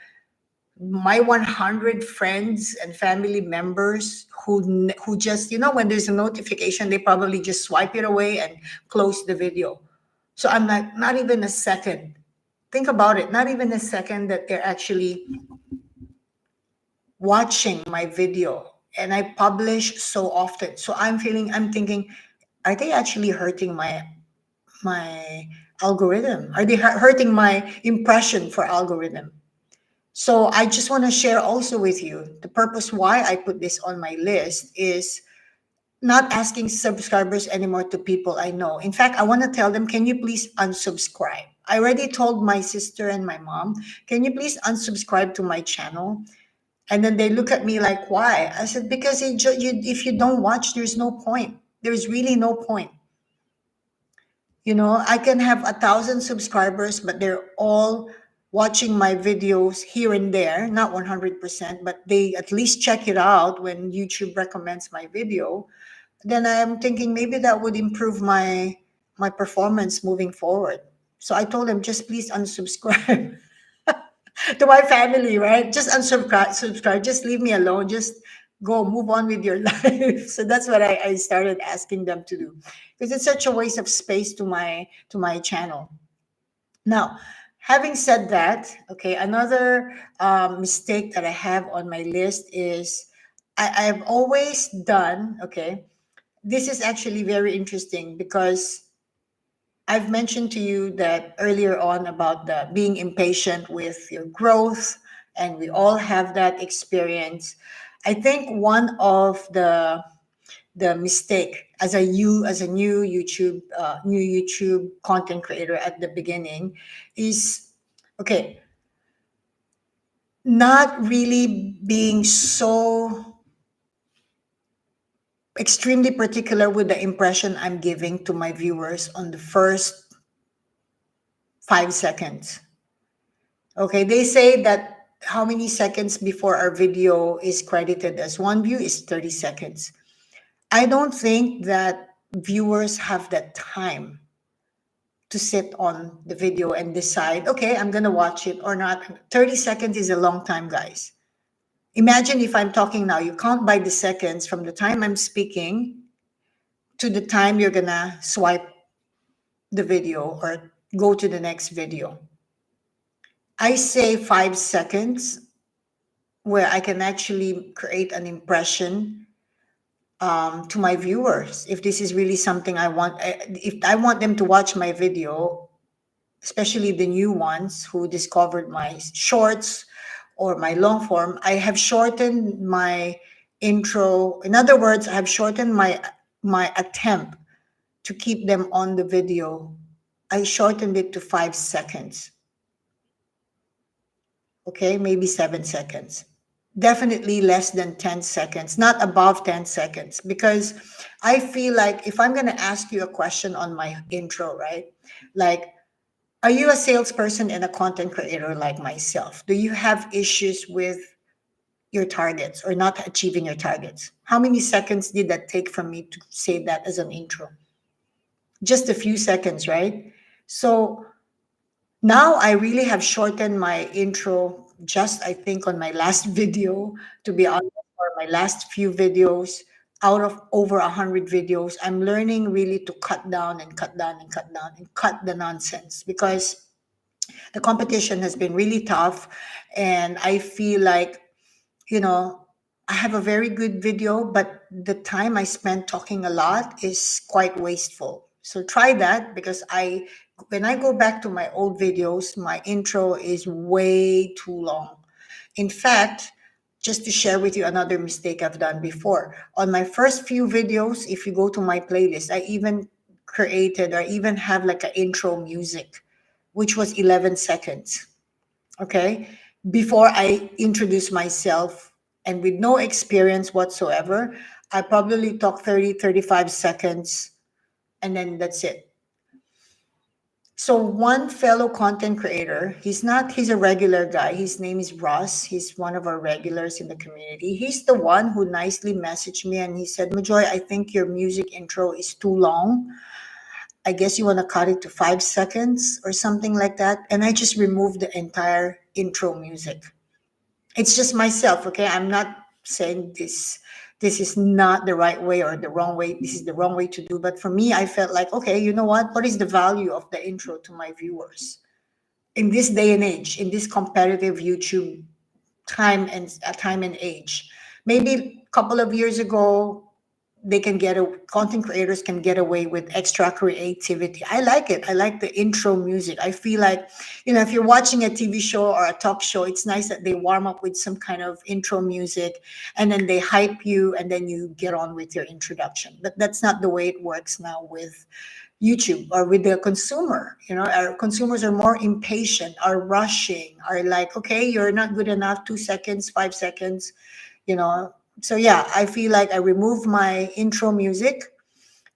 my 100 friends and family members who just, when there's a notification, they probably just swipe it away and close the video? So I'm like, not even a second. Think about it, not even a second that they're actually watching my video, and I publish so often. So I'm thinking, are they actually hurting my algorithm? Are they hurting my impression for algorithm? So I just want to share also with you the purpose why I put this on my list is not asking subscribers anymore to people I know. In fact, I want to tell them, can you please unsubscribe? I already told my sister and my mom, can you please unsubscribe to my channel? And then they look at me like, why? I said, because if you don't watch, there's no point. There's really no point. I can have 1,000 subscribers, but they're all watching my videos here and there, not 100%, but they at least check it out when YouTube recommends my video. Then I'm thinking maybe that would improve my performance moving forward. So I told them, just please unsubscribe. To my family, right? Just subscribe. Just leave me alone. Just go, move on with your life. So that's what I started asking them to do, because it's such a waste of space to my channel. Now, having said that, okay, another mistake that I have on my list is I've always done, okay, this is actually very interesting because I've mentioned to you that earlier on about the being impatient with your growth, and we all have that experience. I think one of the mistake as a new YouTube content creator at the beginning is, okay, not really being so extremely particular with the impression I'm giving to my viewers on the first 5 seconds. Okay, they say that how many seconds before our video is credited as one view is 30 seconds. I don't think that viewers have that time to sit on the video and decide, okay, I'm going to watch it or not. 30 seconds is a long time, guys. Imagine if I'm talking now, you count by the seconds from the time I'm speaking to the time you're going to swipe the video or go to the next video. I say 5 seconds where I can actually create an impression to my viewers. If this is really something I want, if I want them to watch my video, especially the new ones who discovered my shorts or my long form, I have shortened my intro. In other words, I have shortened my attempt to keep them on the video. I shortened it to 5 seconds. Okay, maybe 7 seconds. Definitely less than 10 seconds, not above 10 seconds, because I feel like if I'm going to ask you a question on my intro, right? Like, are you a salesperson and a content creator like myself? Do you have issues with your targets or not achieving your targets. How many seconds did that take from me to say that as an intro? Just a few seconds, right? So now I really have shortened my intro just, I think, on my last video, to be honest, or my last few videos. Out of over 100 videos, I'm learning really to cut down and cut down and cut down and cut the nonsense, because the competition has been really tough. And I feel like, you know, I have a very good video, but the time I spent talking a lot is quite wasteful. So try that, because when I go back to my old videos, my intro is way too long. In fact, just to share with you another mistake I've done before. On my first few videos, if you go to my playlist, I even created or even have like an intro music, which was 11 seconds. Okay. Before I introduce myself, and with no experience whatsoever, I probably talk 30, 35 seconds, and then that's it. So one fellow content creator, he's a regular guy. His name is Ross. He's one of our regulars in the community. He's the one who nicely messaged me and he said, Majoy, I think your music intro is too long. I guess you want to cut it to 5 seconds or something like that. And I just removed the entire intro music. It's just myself, okay? I'm not saying this is not the right way or the wrong way. This is the wrong way to do. But for me, I felt like, okay, you know what? What is the value of the intro to my viewers in this day and age, in this competitive YouTube time and age? Maybe a couple of years ago, content creators can get away with extra creativity. I like it. I like the intro music. I feel like, if you're watching a TV show or a talk show, it's nice that they warm up with some kind of intro music and then they hype you and then you get on with your introduction. But that's not the way it works now with YouTube or with the consumer. Our consumers are more impatient, are rushing, are like, okay, you're not good enough, 2 seconds, 5 seconds, you know. So yeah, I feel like I remove my intro music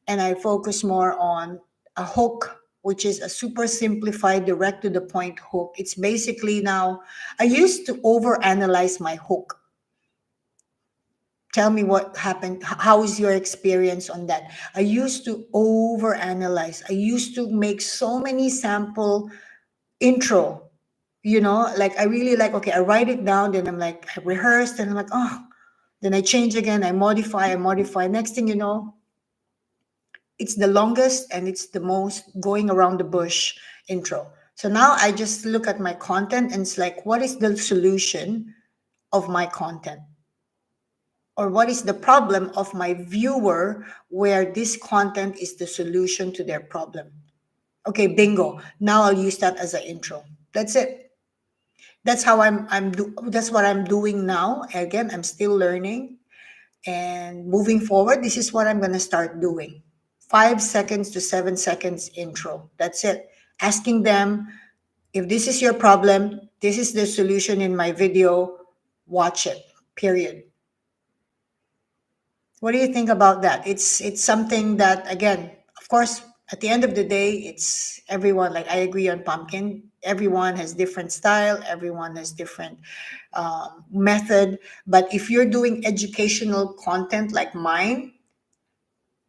and I focus more on a hook, which is a super simplified, direct to the point hook. It's basically now, I used to overanalyze my hook. Tell me what happened. How is your experience on that? I used to overanalyze. I used to make so many sample intro, like I really like, okay, I write it down, then I'm like, I rehearsed, and I'm like, oh, then I change again, I modify. Next thing you know, it's the longest and it's the most going around the bush intro. So now I just look at my content and it's like, what is the solution of my content? Or what is the problem of my viewer where this content is the solution to their problem? Okay, bingo. Now I'll use that as an intro. That's it. That's how that's what I'm doing now. Again, I'm still learning. And moving forward, this is what I'm going to start doing. 5 seconds to 7 seconds intro. That's it. Asking them, if this is your problem, this is the solution in my video, watch it, period. What do you think about that? It's something that, again, of course, at the end of the day, it's everyone, like I agree on pumpkin. Everyone has different style, everyone has different method. But if you're doing educational content like mine,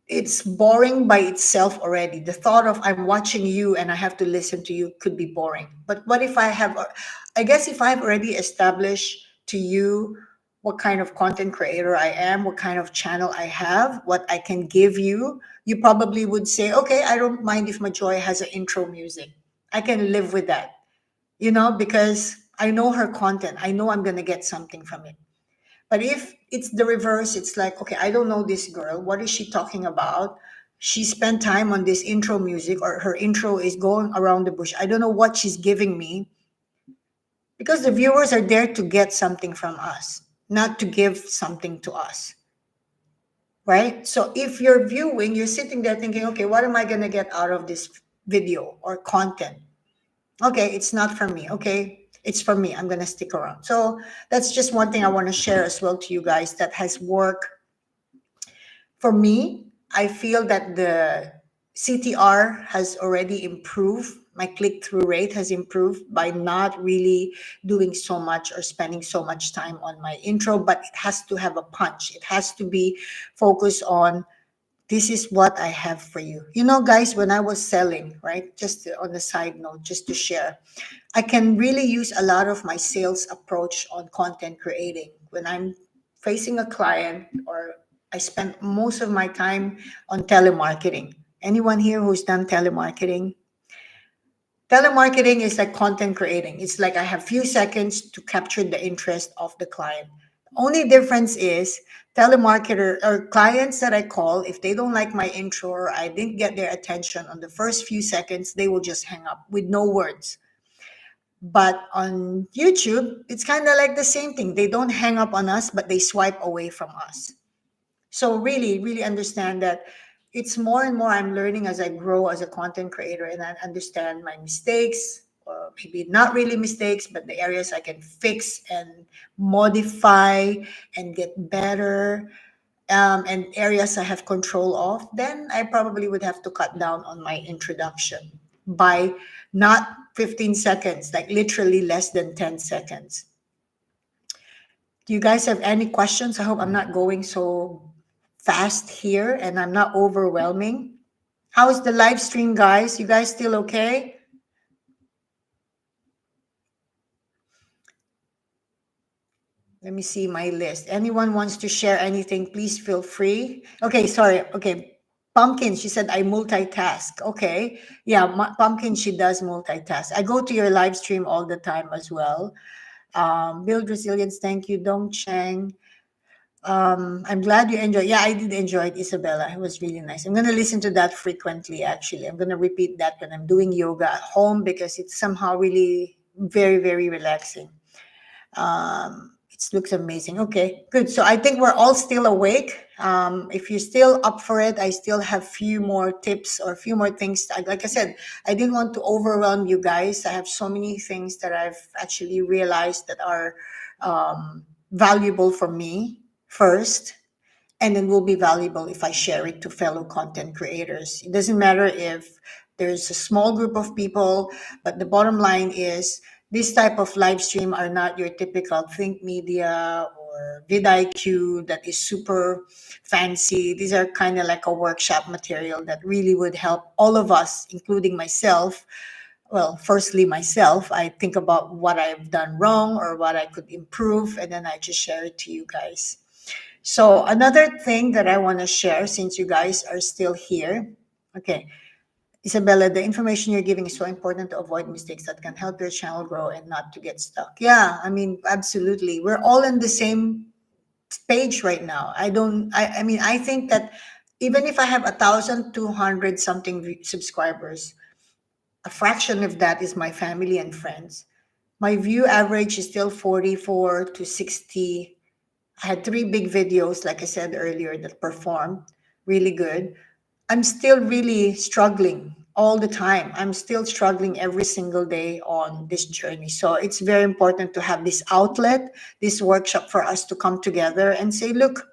it's boring by itself already. The thought of I'm watching you and I have to listen to you could be boring. But what if I guess if I've already established to you what kind of content creator I am, what kind of channel I have, what I can give you, you probably would say, okay, I don't mind if Majoy has an intro music. I can live with that, because I know her content. I know I'm going to get something from it. But if it's the reverse, it's like, okay, I don't know this girl. What is she talking about? She spent time on this intro music, or her intro is going around the bush. I don't know what she's giving me, because the viewers are there to get something from us, not to give something to us. Right? So if you're viewing, you're sitting there thinking, okay, what am I going to get out of this video or content? Okay, it's not for me. Okay, it's for me. I'm going to stick around. So that's just one thing I want to share as well to you guys that has worked for me. I feel that the CTR has already improved My click-through rate has improved by not really doing so much or spending so much time on my intro, but it has to have a punch. It has to be focused on, this is what I have for you. You know, guys, when I was selling, right? Just on the side note, just to share, I can really use a lot of my sales approach on content creating. When I'm facing a client, or I spend most of my time on telemarketing. Anyone here who's done telemarketing? Telemarketing is like content creating. It's like I have few seconds to capture the interest of the client. Only difference is telemarketer or clients that I call, if they don't like my intro or I didn't get their attention on the first few seconds, they will just hang up with no words. But on YouTube, it's kind of like the same thing. They don't hang up on us, but they swipe away from us. So really, really understand that it's more and more I'm learning as I grow as a content creator, and I understand my mistakes, or maybe not really mistakes, but the areas I can fix and modify and get better, and areas I have control of. Then I probably would have to cut down on my introduction by not 15 seconds, like literally less than 10 seconds. Do you guys have any questions? I hope I'm not going so fast here and I'm not overwhelming. How's the live stream, guys? You guys still okay? Let me see my list. Anyone wants to share anything, please feel free. Okay, sorry. Okay. Pumpkin, she said I multitask. Okay. Yeah, Pumpkin, she does multitask. I go to your live stream all the time as well. Build resilience. Thank you, Dong Cheng. I'm glad you enjoyed. Yeah, I did enjoy it, Isabella. It was really nice. I'm gonna listen to that frequently. Actually, I'm gonna repeat that when I'm doing yoga at home because it's somehow really very, very relaxing. It looks amazing. Okay, good. So I think we're all still awake. If you're still up for it, I still have few more tips or a few more things. Like I said, I didn't want to overwhelm you guys. I have so many things that I've actually realized that are valuable for me first, and then will be valuable if I share it to fellow content creators. It doesn't matter if there's a small group of people, but the bottom line is this type of live stream are not your typical Think Media or vidIQ that is super fancy. These are kind of like a workshop material that really would help all of us, including myself. Well, firstly, myself, I think about what I've done wrong or what I could improve, and then I just share it to you guys. So another thing that I want to share, since you guys are still here. Okay, Isabella, the information you're giving is so important to avoid mistakes that can help your channel grow and not to get stuck. Yeah, I mean, absolutely. We're all in the same page right now. I mean, I think that even if I have 1,200 something subscribers, a fraction of that is my family and friends. My view average is still 44 to 60. I had three big videos, like I said earlier, that performed really good. I'm still really struggling all the time. I'm still struggling every single day on this journey. So it's very important to have this outlet, this workshop for us to come together and say, look,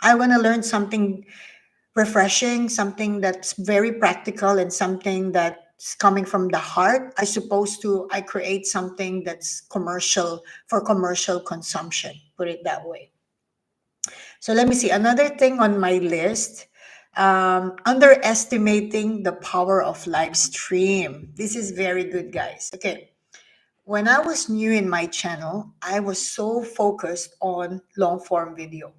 I want to learn something refreshing, something that's very practical and something that's coming from the heart. I create something that's commercial for commercial consumption, put it that way. So let me see. Another thing on my list, underestimating the power of live stream. This is very good, guys. Okay. When I was new in my channel, I was so focused on long form video.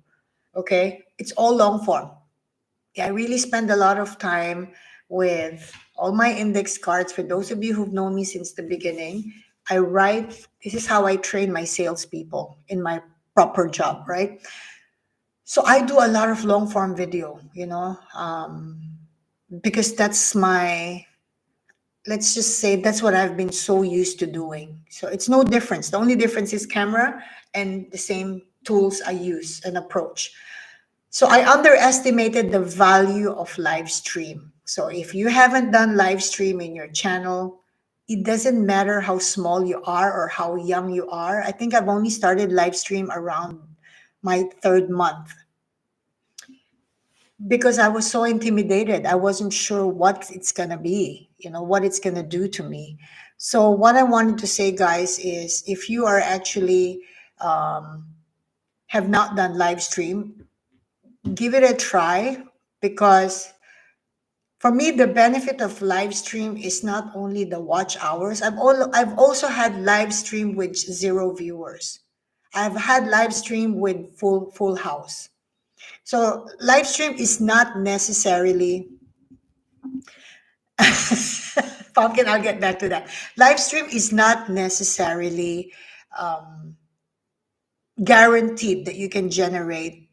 Okay. It's all long form. I really spend a lot of time with all my index cards. For those of you who've known me since the beginning, I write, this is how I train my salespeople in my proper job, right? So I do a lot of long form video, because that's my, let's just say that's what I've been so used to doing. So it's no difference. The only difference is camera and the same tools I use and approach. So I underestimated the value of live stream. So if you haven't done live stream in your channel, it doesn't matter how small you are or how young you are. I think I've only started live stream around my third month because I was so intimidated. I wasn't sure what it's gonna be. what it's going to do to me. So what I wanted to say, guys, is if you are actually have not done live stream, give it a try, because for me, the benefit of live stream is not only the watch hours. I've also had live stream with 0 viewers. I've had live stream with full house. So live stream is not necessarily pumpkin. I'll get back to that. Live stream is not necessarily guaranteed that you can generate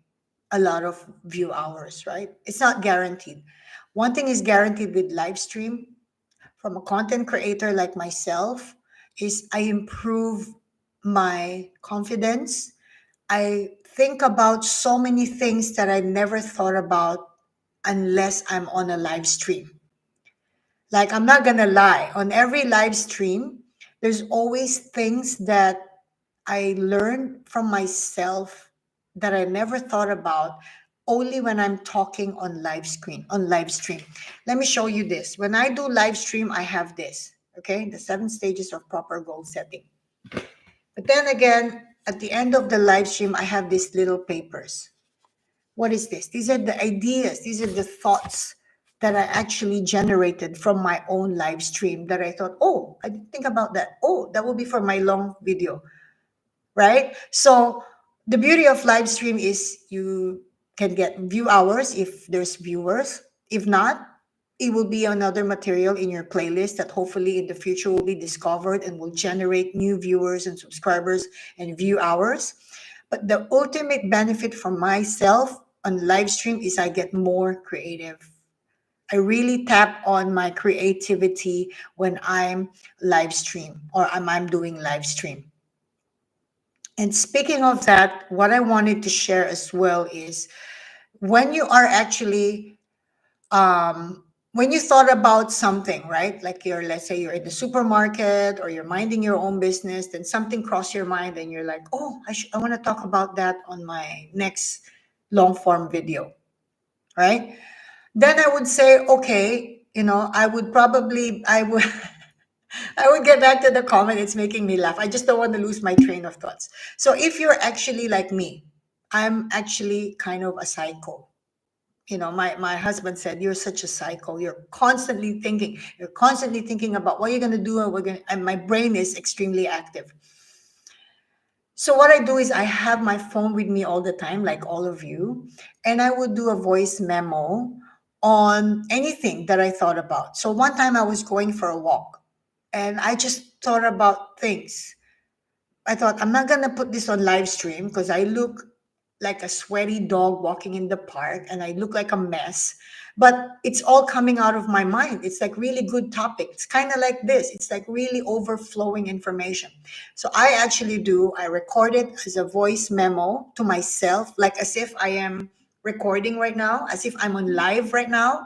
a lot of view hours, right? It's not guaranteed. One thing is guaranteed with live stream from a content creator like myself is I improve my confidence. I think about so many things that I never thought about unless I'm on a live stream. Like, I'm not gonna lie, on every live stream, there's always things that I learned from myself that I never thought about, only when I'm talking on live stream. Let me show you this. When I do live stream, I have this, okay? The 7 stages of proper goal setting. But then again, at the end of the live stream, I have these little papers. What is this? These are the ideas, these are the thoughts that I actually generated from my own live stream that I thought, oh, I didn't think about that. Oh, that will be for my long video, right? So the beauty of live stream is you can get view hours if there's viewers. If not, it will be another material in your playlist that hopefully in the future will be discovered and will generate new viewers and subscribers and view hours. But the ultimate benefit for myself on live stream is I get more creative. I really tap on my creativity when I'm live stream or I'm doing live stream. And speaking of that, what I wanted to share as well is when you are actually when you thought about something, right? Like let's say you're in the supermarket or you're minding your own business, then something crossed your mind and you're like, oh, I want to talk about that on my next long form video, right? Then I would say, okay, I would I would get back to the comment. It's making me laugh. I just don't want to lose my train of thoughts. So if you're actually like me, I'm actually kind of a psycho. My husband said, you're such a psycho. You're constantly thinking about what you're going to do, and my brain is extremely active. So what I do is I have my phone with me all the time, like all of you, and I would do a voice memo on anything that I thought about. So one time I was going for a walk and I just thought about things. I thought, I'm not going to put this on live stream because I look like a sweaty dog walking in the park and I look like a mess. But it's all coming out of my mind. It's like really good topic. It's kind of like this. It's like really overflowing information. So I record it as a voice memo to myself, like as if I am recording right now, as if I'm on live right now.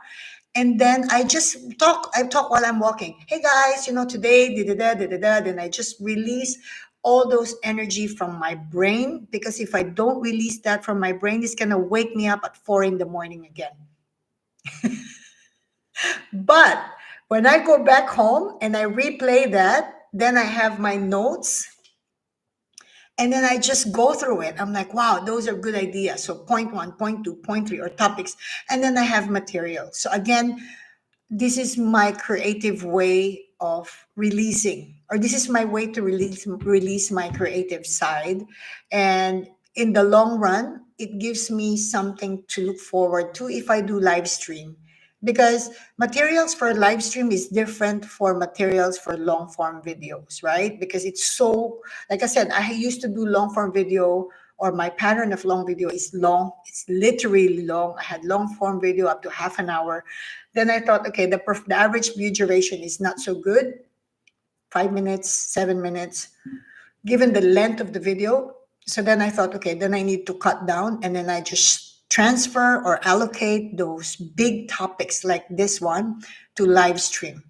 And then I talk while I'm walking. Hey guys, today, da da da da da. Then I just release all those energy from my brain, because if I don't release that from my brain, it's gonna wake me up at 4 a.m. again. But when I go back home and I replay that, then I have my notes and then I just go through it. I'm like, wow, those are good ideas. So point 1, point 2, point 3, or topics. And then I have material. So again, this is my creative way of releasing, or this is my way to release my creative side. And in the long run, it gives me something to look forward to if I do live stream, because materials for live stream is different for materials for long form videos, right? Because it's so, like I said, I used to do long form video, or my pattern of long video is long. It's literally long. I had long form video up to half an hour. Then I thought, okay, the average view duration is not so good, 5 minutes, 7 minutes, given the length of the video. So then I thought, okay, then I need to cut down, and then I just transfer or allocate those big topics like this one to live stream.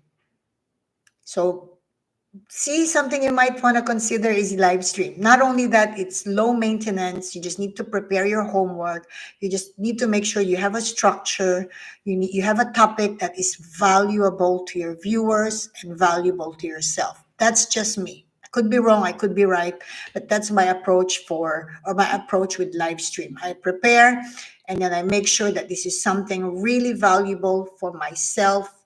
So see, something you might want to consider is live stream. Not only that, it's low maintenance. You just need to prepare your homework. You just need to make sure you have a structure. You have a topic that is valuable to your viewers and valuable to yourself. That's just me. I could be wrong, I could be right, but that's my approach my approach with live stream. I prepare, and then I make sure that this is something really valuable for myself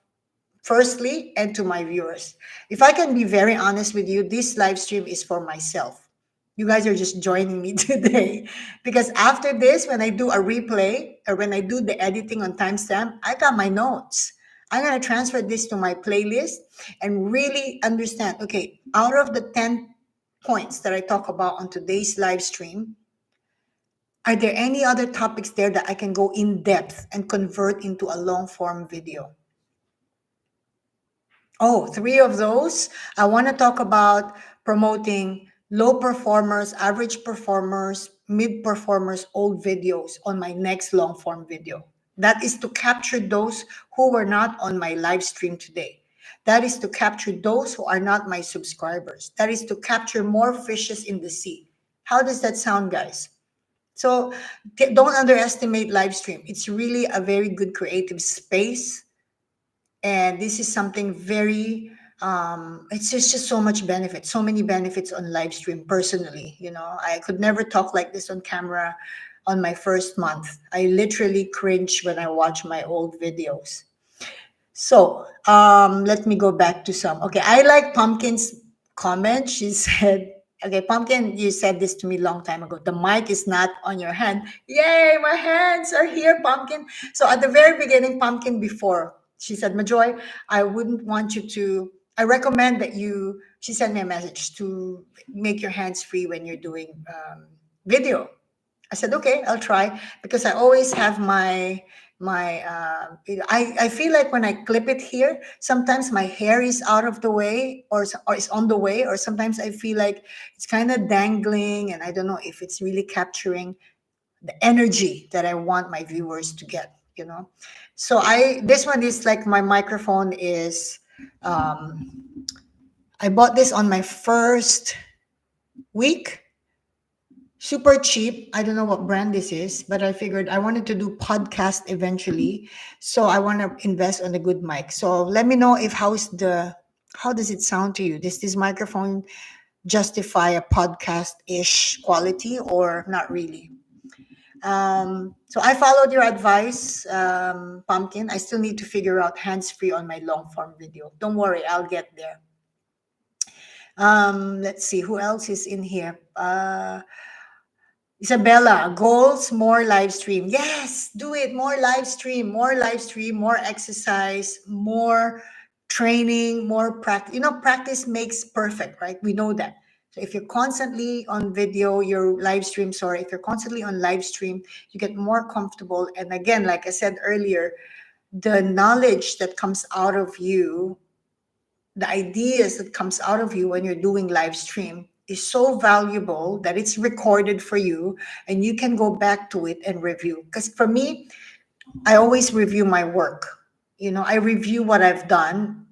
firstly, and to my viewers. If I can be very honest with you, this live stream is for myself. You guys are just joining me today because after this, when I do a replay or when I do the editing on timestamp, I got my notes. I'm going to transfer this to my playlist and really understand, okay, out of the 10 points that I talk about on today's live stream, are there any other topics there that I can go in depth and convert into a long form video? Oh, three of those. I want to talk about promoting low performers, average performers, mid performers, old videos on my next long form video. That is to capture those who were not on my live stream today. That is to capture those who are not my subscribers. That is to capture more fishes in the sea. How does that sound, guys? So don't underestimate live stream. It's really a very good creative space, and this is something very it's just so much benefit, so many benefits on live stream. Personally, I could never talk like this on camera. On my first month, I literally cringe when I watch my old videos. So let me go back to some. Okay, I like Pumpkin's comment. She said, okay, Pumpkin, you said this to me long time ago. The mic is not on your hand. Yay, my hands are here, Pumpkin. So at the very beginning, Pumpkin, before, she said, Majoy, I wouldn't want you to, I recommend that she sent me a message to make your hands free when you're doing video. I said, okay, I'll try, because I always have I feel like when I clip it here, sometimes my hair is out of the way, or is on the way, or sometimes I feel like it's kind of dangling, and I don't know if it's really capturing the energy that I want my viewers to get. So this one is like, my microphone is, I bought this on my first week. Super cheap. I don't know what brand this is, but I figured I wanted to do podcast eventually. So I want to invest on a good mic. So let me know if how does it sound to you? Does this microphone justify a podcast-ish quality or not really? So I followed your advice, Pumpkin. I still need to figure out hands-free on my long form video. Don't worry, I'll get there. Let's see who else is in here. Isabella, goals, more live stream. Yes, do it. More live stream, more exercise, more training, more practice. Practice makes perfect, right? We know that. So if you're constantly on video, your live stream, sorry, if you're constantly on live stream, you get more comfortable. And again, like I said earlier, the knowledge that comes out of you, the ideas that comes out of you when you're doing live stream is so valuable that it's recorded for you, and you can go back to it and review. Because for me, I always review my work. I review what I've done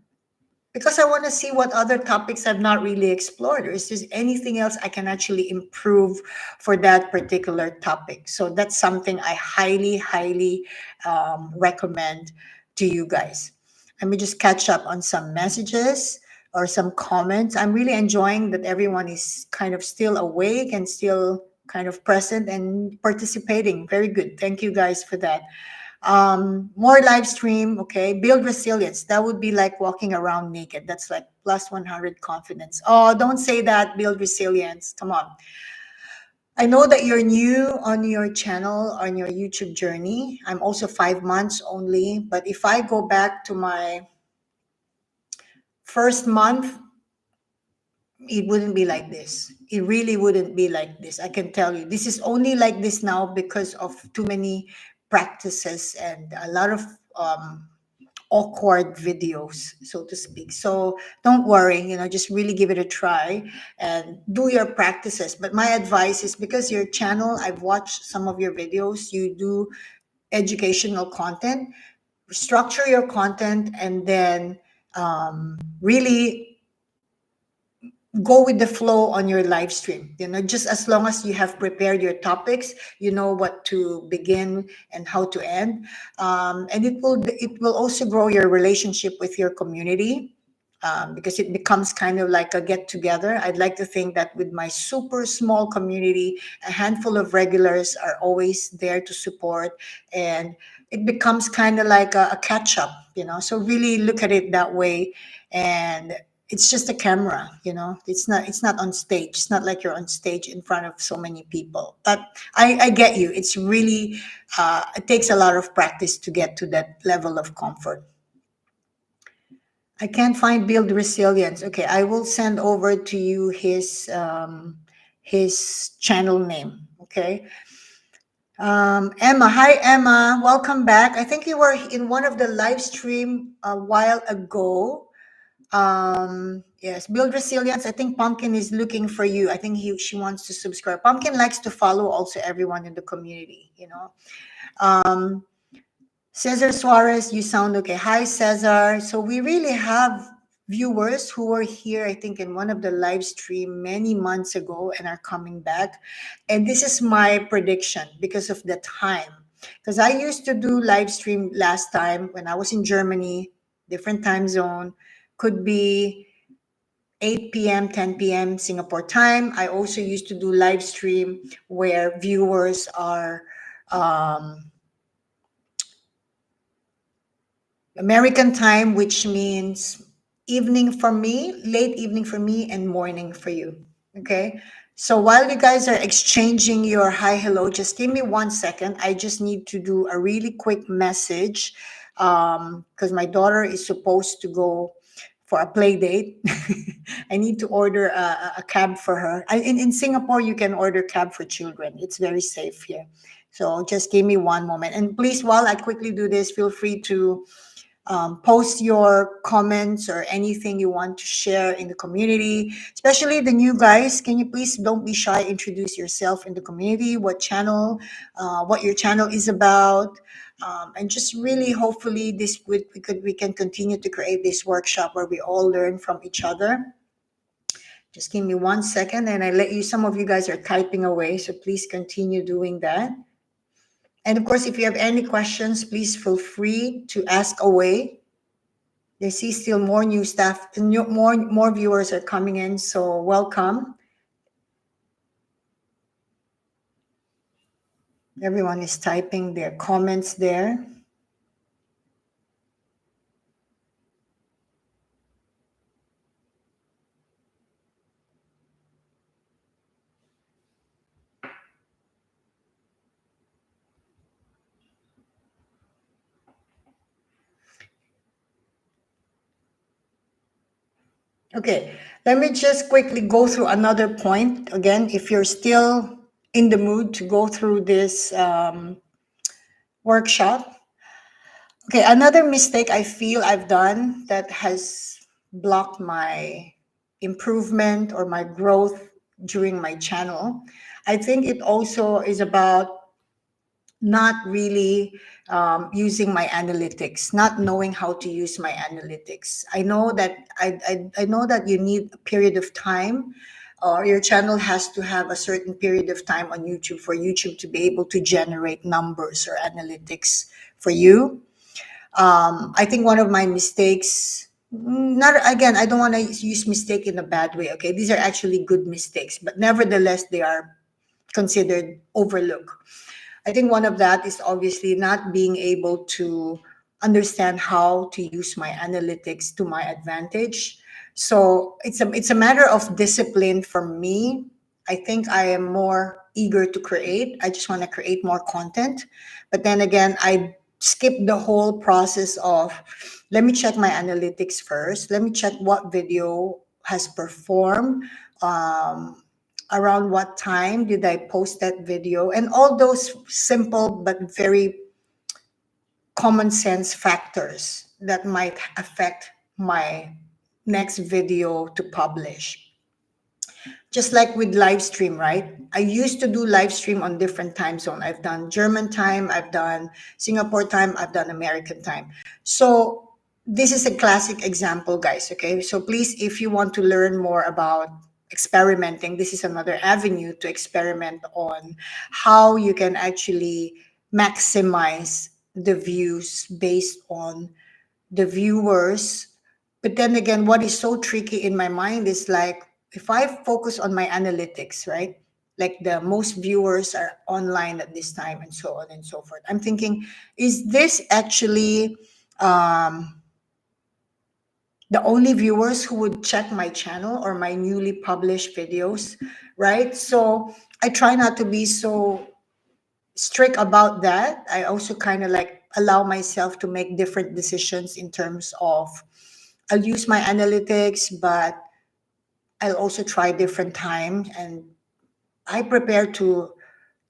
because I want to see what other topics I've not really explored, or is there anything else I can actually improve for that particular topic. So that's something I highly, highly recommend to you guys. Let me just catch up on some messages or some comments. I'm really enjoying that everyone is kind of still awake and still kind of present and participating. Very good. Thank you guys for that. More live stream. Okay, build resilience. That would be like walking around naked. That's like plus 100 confidence. Oh, don't say that. Build resilience. Come on. I know that you're new on your channel, on your YouTube journey. I'm also 5 months only, but if I go back to my first month, it wouldn't be like this. It really wouldn't be like this. I can tell you. This is only like this now because of too many practices and a lot of awkward videos, so to speak. So don't worry, just really give it a try and do your practices. But my advice is, because your channel, I've watched some of your videos, you do educational content, structure your content, and then really go with the flow on your live stream. Just as long as you have prepared your topics, you know what to begin and how to end. And it will also grow your relationship with your community, because it becomes kind of like a get together. I'd like to think that with my super small community, a handful of regulars are always there to support, and it becomes kind of like a catch up. So really look at it that way. And it's just a camera. It's not on stage. It's not like you're on stage in front of so many people. But I get you. It's really, it takes a lot of practice to get to that level of comfort. I can't find build resilience. Okay, I will send over to you his channel name. Okay. Emma, hi Emma, welcome back. I think you were in one of the live stream a while ago. Yes, build resilience. I think Pumpkin is looking for you. I think she wants to subscribe. Pumpkin likes to follow also everyone in the community. Um, Cesar Suarez, you sound okay. Hi, Cesar. So we really have viewers who were here, I think, in one of the live stream many months ago and are coming back. And this is my prediction because of the time. Because I used to do live stream last time when I was in Germany, different time zone, could be 8 p.m., 10 p.m. Singapore time. I also used to do live stream where viewers are American time, which means evening for me, late evening for me, and morning for you. Okay. So while you guys are exchanging your hi, hello, just give me 1 second. I just need to do a really quick message because my daughter is supposed to go for a play date. I need to order a cab for her. In Singapore, you can order cab for children. It's very safe here. So just give me one moment. And please, while I quickly do this, feel free to post your comments or anything you want to share in the community, especially the new guys. Can you please don't be shy, introduce yourself in the community, what your channel is about, and just really hopefully we can continue to create this workshop where we all learn from each other. Just give me 1 second and I let you, some of you guys are typing away, so please continue doing that. And of course, if you have any questions, please feel free to ask away. I see still more new staff, more viewers are coming in, so welcome. Everyone is typing their comments there. Okay, let me just quickly go through another point. Again, if you're still in the mood to go through this workshop. Okay, another mistake I feel I've done that has blocked my improvement or my growth during my channel. I think it also is about not really using my analytics, not knowing how to use my analytics. I know that I know that you need a period of time, or your channel has to have a certain period of time on YouTube for YouTube to be able to generate numbers or analytics for you. I think one of my mistakes, not again, I don't want to use mistake in a bad way. Okay, these are actually good mistakes, but nevertheless, they are considered overlook. I think one of that is obviously not being able to understand how to use my analytics to my advantage. So it's a matter of discipline for me. I think I am more eager to create. I just want to create more content. But then again, I skip the whole process of let me check my analytics first. Let me check what video has performed. Around what time did I post that video, and all those simple but very common sense factors that might affect my next video to publish. Just like with live stream, right? I used to do live stream on different time zone. I've done German time, I've done Singapore time, I've done American time. So this is a classic example, guys. Okay, so please, if you want to learn more about experimenting, this is another avenue to experiment on how you can actually maximize the views based on the viewers. But then again, what is so tricky in my mind is like, if I focus on my analytics, right? Like the most viewers are online at this time and so on and so forth. I'm thinking, is this actually um, the only viewers who would check my channel or my newly published videos, right? So I try not to be so strict about that. I also kind of like allow myself to make different decisions in terms of I'll use my analytics, but I'll also try different time, and I prepare to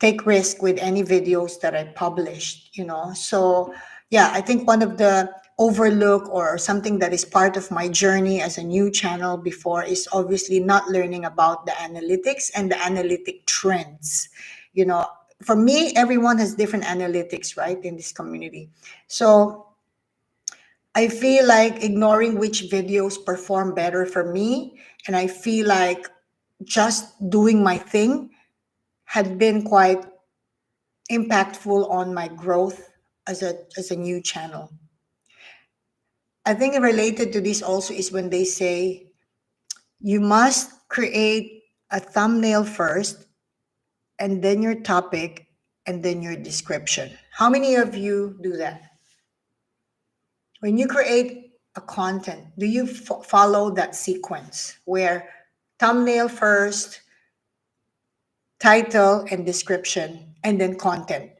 take risk with any videos that I published, So yeah, I think one of the overlook or something that is part of my journey as a new channel before is obviously not learning about the analytics and the analytic trends. You know, for me, everyone has different analytics, right, in this community. So I feel like ignoring which videos perform better for me, and I feel like just doing my thing had been quite impactful on my growth as a new channel. I think related to this also is when they say you must create a thumbnail first and then your topic and then your description. How many of you do that? When you create a content, do you follow that sequence where thumbnail first, title and description, and then content?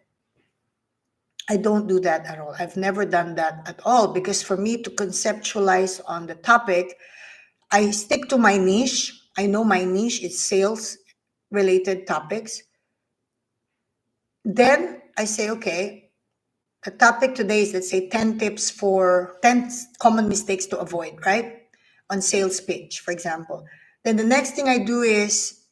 I don't do that at all. I've never done that at all because for me to conceptualize on the topic, I stick to my niche. I know my niche is sales related topics. Then I say, okay, the topic today is, let's say, 10 tips for 10 common mistakes to avoid, right? On sales page, for example. Then the next thing I do is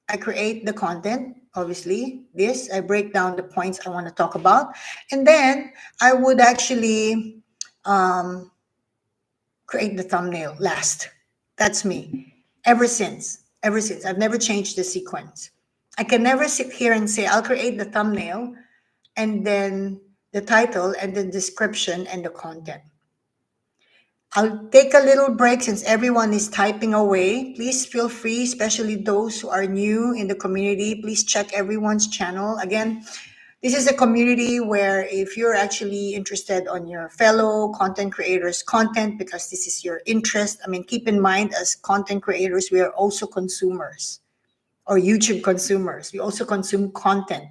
I create the content, obviously, this, I break down the points I want to talk about. And then I would actually um, create the thumbnail last. That's me. Ever since, I've never changed the sequence. I can never sit here and say, I'll create the thumbnail and then the title and the description and the content. I'll take a little break since everyone is typing away. Please feel free, especially those who are new in the community. Please check everyone's channel. Again, this is a community where if you're actually interested on your fellow content creators' content because this is your interest, I mean, keep in mind as content creators, we are also consumers or YouTube consumers. We also consume content.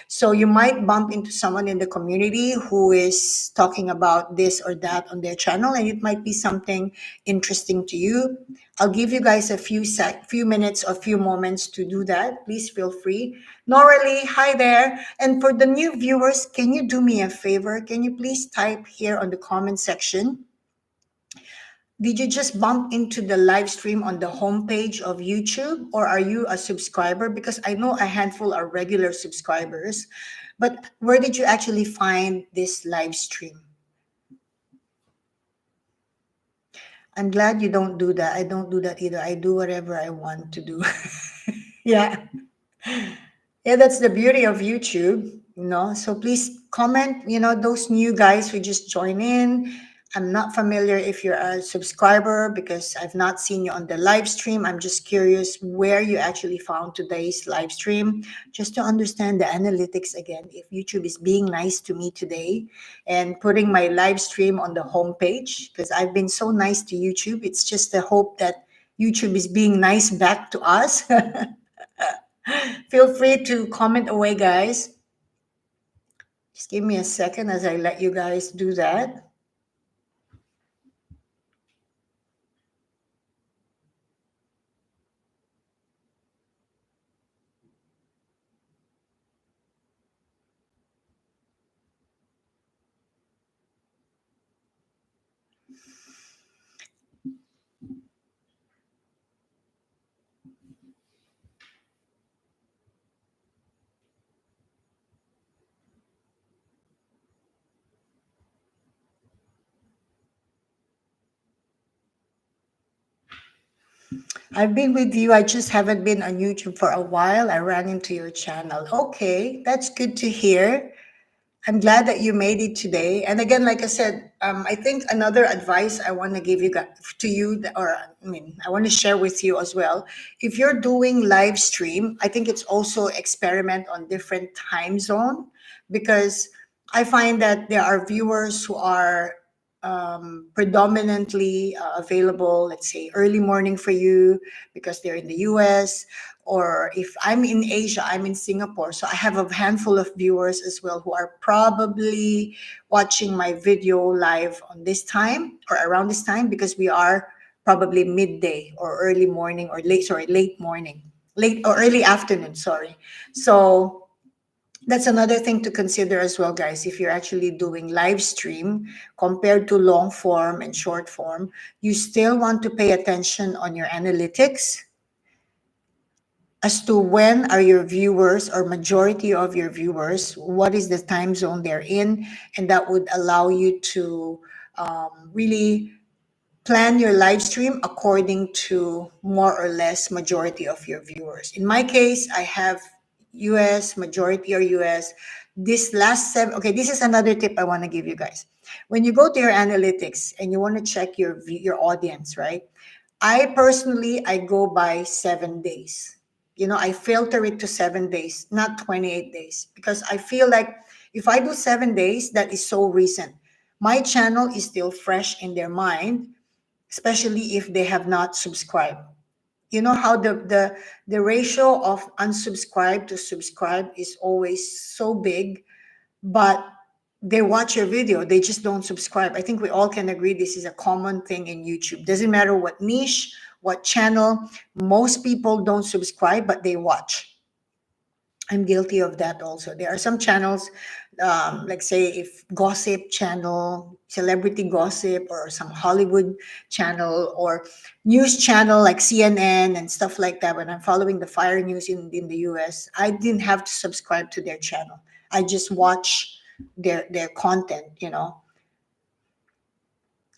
So you might bump into someone in the community who is talking about this or that on their channel, and it might be something interesting to you. I'll give you guys a few minutes or few moments to do that. Please feel free. Noralie, hi there. And for the new viewers, can you do me a favor? Can you please type here on the comment section? Did you just bump into the live stream on the homepage of YouTube, or are you a subscriber? Because I know a handful are regular subscribers, but where did you actually find this live stream? I'm glad you don't do that. I don't do that either. I do whatever I want to do. Yeah. Yeah, that's the beauty of YouTube. So please comment, those new guys who just join in. I'm not familiar if you're a subscriber because I've not seen you on the live stream. I'm just curious where you actually found today's live stream, just to understand the analytics again. If YouTube is being nice to me today and putting my live stream on the homepage, because I've been so nice to YouTube. It's just the hope that YouTube is being nice back to us. Feel free to comment away, guys. Just give me a second as I let you guys do that. I've been with you. I just haven't been on YouTube for a while. I ran into your channel. Okay, that's good to hear. I'm glad that you made it today. And again, like I said, I think another advice I want to give to you, or I mean, I want to share with you as well. If you're doing live stream, I think it's also experiment on different time zone, because I find that there are viewers who are predominantly available, let's say early morning for you because they're in the US, or if I'm in Asia, I'm in Singapore. So I have a handful of viewers as well who are probably watching my video live on this time or around this time, because we are probably midday or early morning or late morning, late or early afternoon, sorry. So that's another thing to consider as well, guys. If you're actually doing live stream compared to long form and short form, you still want to pay attention on your analytics as to when are your viewers or majority of your viewers, what is the time zone they're in, and that would allow you to really plan your live stream according to more or less majority of your viewers. In my case, I have US, majority are US. This last seven, okay, this is another tip I want to give you guys. When you go to your analytics and you want to check your audience, right? I personally, I go by 7 days. I filter it to 7 days, not 28 days, because I feel like if I do 7 days, that is so recent. My channel is still fresh in their mind, especially if they have not subscribed. You know how the ratio of unsubscribe to subscribe is always so big, but they watch your video, they just don't subscribe. I think we all can agree this is a common thing in YouTube. Doesn't matter what niche, what channel, most people don't subscribe, but they watch. I'm guilty of that also. There are some channels, like say if gossip channel, celebrity gossip, or some Hollywood channel, or news channel like CNN and stuff like that. When I'm following the fire news in the US, I didn't have to subscribe to their channel. I just watch their content.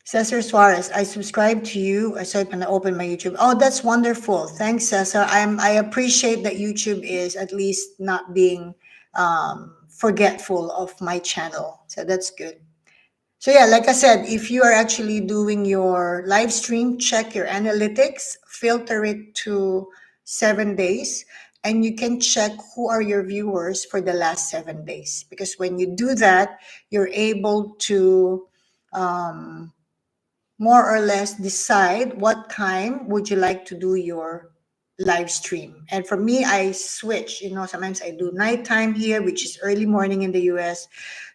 Cesar Suarez, I subscribe to you. I said when I open my YouTube. Oh, that's wonderful. Thanks, Cesar. I appreciate that YouTube is at least not being forgetful of my channel. So that's good. So yeah, like I said, if you are actually doing your live stream, check your analytics, filter it to 7 days, and you can check who are your viewers for the last 7 days. Because when you do that, you're able to more or less decide what time would you like to do your live stream. And for me, I switch. Sometimes I do nighttime here, which is early morning in the US.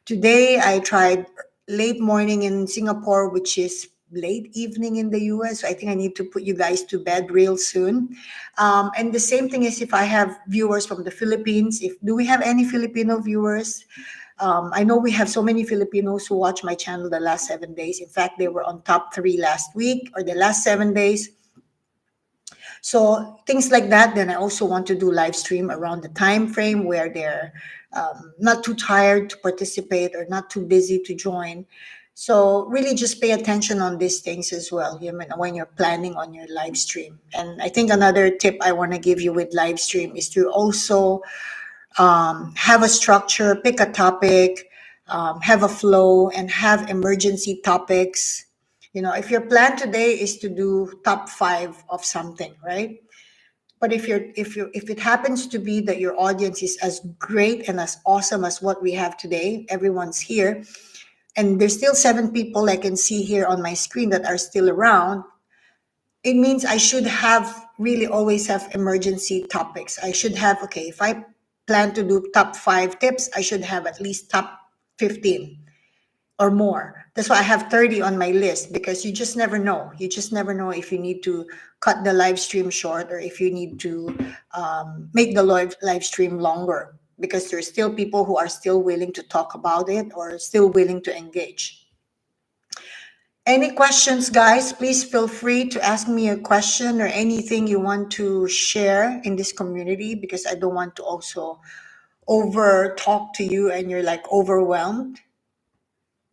Today I tried late morning in Singapore, which is late evening in the US. So I think I need to put you guys to bed real soon. And the same thing is if I have viewers from the Philippines. If do we have any Filipino viewers? I know we have so many Filipinos who watch my channel the last 7 days. In fact, they were on top 3 last week or the last 7 days. So things like that. Then I also want to do live stream around the time frame where they're not too tired to participate or not too busy to join. So really just pay attention on these things as well when you're planning on your live stream. And I think another tip I want to give you with live stream is to also have a structure, pick a topic, have a flow, and have emergency topics. If your plan today is to do top 5 of something, right? But if it happens to be that your audience is as great and as awesome as what we have today, everyone's here, and there's still 7 people I can see here on my screen that are still around, it means I should have really always have emergency topics. I should have, okay, if I plan to do top 5 tips, I should have at least top 15 or more. That's why I have 30 on my list, because you just never know. You just never know if you need to cut the live stream short or if you need to make the live stream longer, because there's still people who are still willing to talk about it or still willing to engage. Any questions, guys? Please feel free to ask me a question or anything you want to share in this community, because I don't want to also over talk to you and you're like overwhelmed.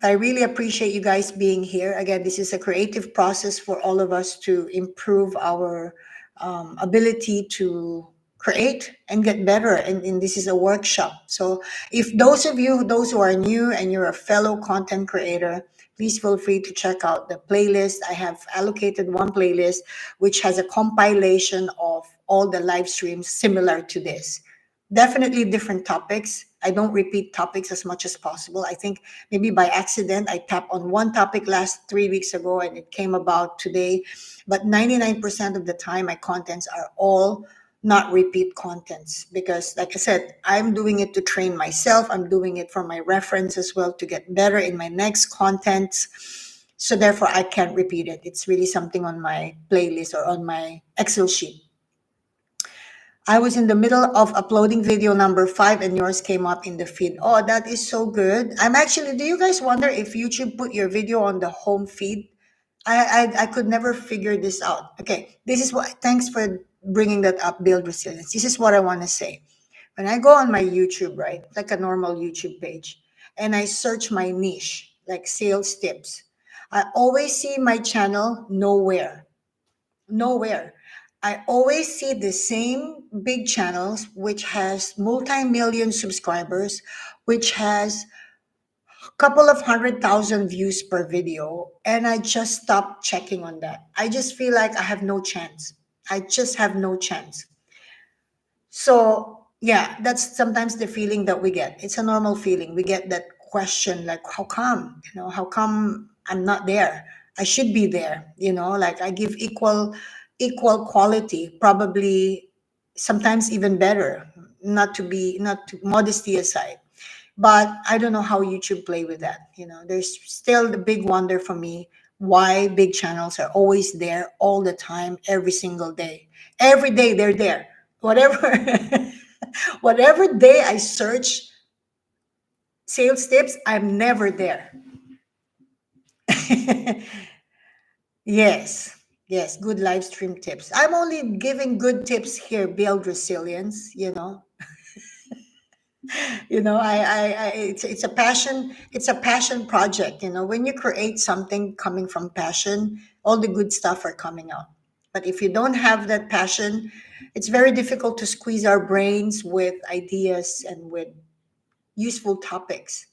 I really appreciate you guys being here. Again, this is a creative process for all of us to improve our ability to create and get better. And this is a workshop. So if those who are new and you're a fellow content creator, please feel free to check out the playlist. I have allocated one playlist which has a compilation of all the live streams similar to this. Definitely different topics. I don't repeat topics as much as possible. I think maybe by accident I tapped on one topic last 3 weeks ago and it came about today. But 99% of the time, my contents are all not repeat contents because, like I said, I'm doing it to train myself. I'm doing it for my reference as well to get better in my next contents. So therefore, I can't repeat it. It's really something on my playlist or on my Excel sheet. I was in the middle of uploading video number 5 and yours came up in the feed. Oh, that is so good. I'm actually, do you guys wonder if YouTube put your video on the home feed? I could never figure this out. Okay, this is what, thanks for bringing that up, build resilience. This is what I want to say. When I go on my YouTube, right, like a normal YouTube page, and I search my niche, like sales tips, I always see my channel nowhere. Nowhere. I always see the same big channels, which has multi-million subscribers, which has a couple of 100,000 views per video, and I just stopped checking on that. I just feel like I have no chance. I just have no chance. So yeah, that's sometimes the feeling that we get. It's a normal feeling. We get that question like, how come? How come I'm not there? I should be there. Like I give equal quality, probably sometimes even better. Not to modesty aside. But I don't know how YouTube play with that. There's still the big wonder for me why big channels are always there all the time, every single day. Every day they're there. Whatever whatever day I search sales tips, I'm never there. Yes. Yes, good live stream tips. I'm only giving good tips here, build resilience. It's a passion. It's a passion project. When you create something coming from passion, all the good stuff are coming out. But if you don't have that passion, it's very difficult to squeeze our brains with ideas and with useful topics.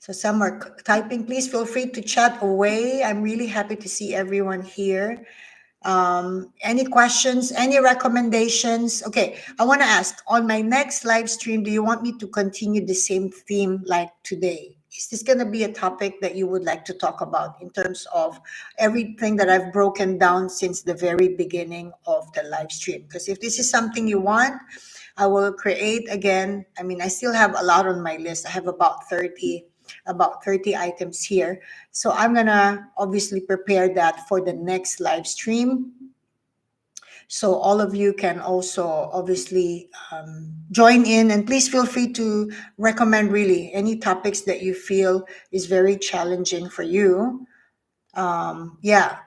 So some are typing. Please feel free to chat away. I'm really happy to see everyone here. Any questions, any recommendations? Okay, I want to ask, on my next live stream, do you want me to continue the same theme like today? Is this going to be a topic that you would like to talk about in terms of everything that I've broken down since the very beginning of the live stream? Because if this is something you want, I will create again. I mean, I still have a lot on my list. I have about 30 items here. So I'm gonna obviously prepare that for the next live stream. So all of you can also obviously join in, and please feel free to recommend really any topics that you feel is very challenging for you. Yeah,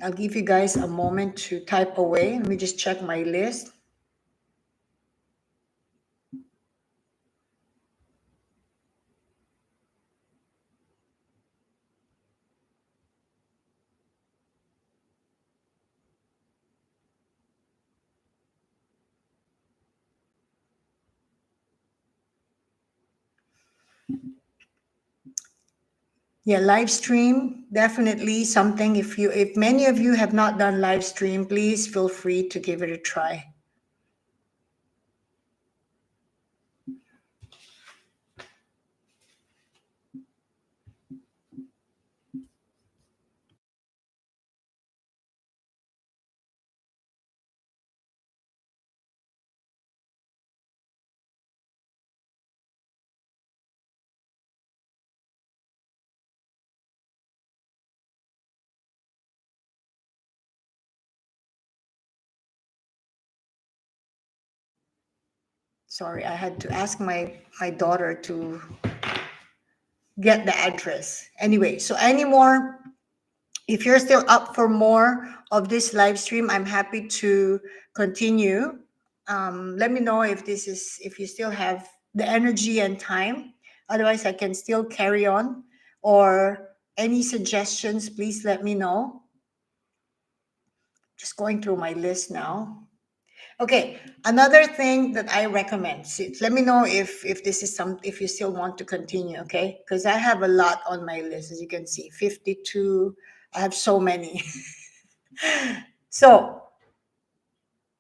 I'll give you guys a moment to type away. Let me just check my list. Yeah, live stream, definitely something. If many of you have not done live stream, please feel free to give it a try. Sorry, I had to ask my daughter to get the address. Anyway, so any more, if you're still up for more of this live stream, I'm happy to continue. Let me know if you still have the energy and time. Otherwise, I can still carry on. Or any suggestions, please let me know. Just going through my list now. Okay, another thing that I recommend. See, let me know if this is some if you still want to continue, okay? Because I have a lot on my list, as you can see, 52. I have so many. So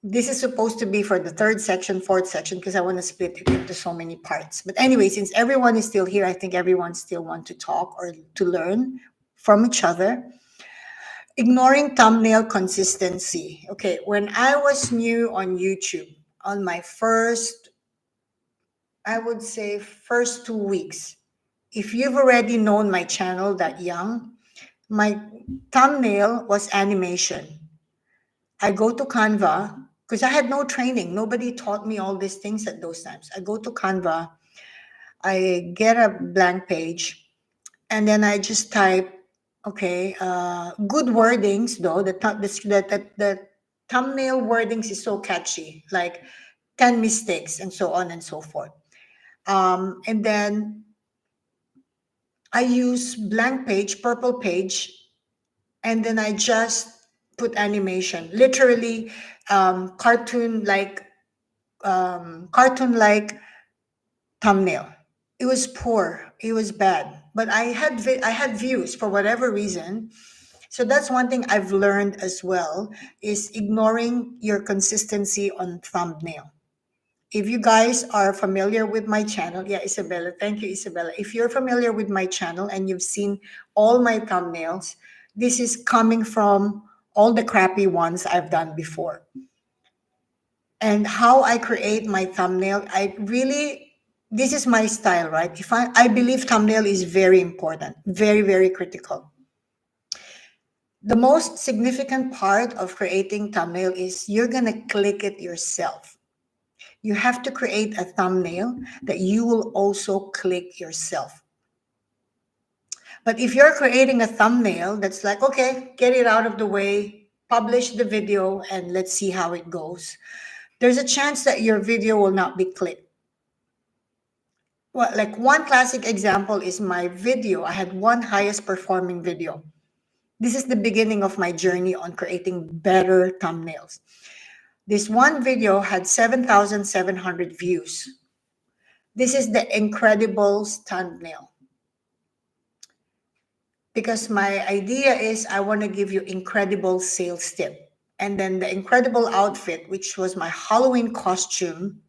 this is supposed to be for the third section, fourth section, because I want to split it into so many parts. But anyway, since everyone is still here, I think everyone still want to talk or to learn from each other. Ignoring thumbnail consistency. Okay, when I was new on YouTube, on my first, I would say, first 2 weeks, if you've already known my channel that young, my thumbnail was animation. I go to Canva because I had no training. Nobody taught me all these things at those times. I go to Canva, I get a blank page, and then I just type, okay, good wordings though. The thumbnail wordings is so catchy, like 10 mistakes and so on and so forth. And then I use blank page, purple page, and then I just put animation, literally cartoon like thumbnail. It was poor. It was bad. But I had views for whatever reason. So that's one thing I've learned as well is ignoring your consistency on thumbnail. If you guys are familiar with my channel, yeah, Isabella, thank you, Isabella. If you're familiar with my channel and you've seen all my thumbnails, this is coming from all the crappy ones I've done before. And how I create my thumbnail, this is my style, right? If I believe thumbnail is very important, very, very critical. The most significant part of creating thumbnail is you're going to click it yourself. You have to create a thumbnail that you will also click yourself. But if you're creating a thumbnail that's like, okay, get it out of the way, publish the video, and let's see how it goes, there's a chance that your video will not be clicked. Well, like one classic example is my video. I had one highest performing video. This is the beginning of my journey on creating better thumbnails. This one video had 7,700 views. This is the incredible thumbnail. Because my idea is I want to give you incredible sales tip. And then the incredible outfit, which was my Halloween costume,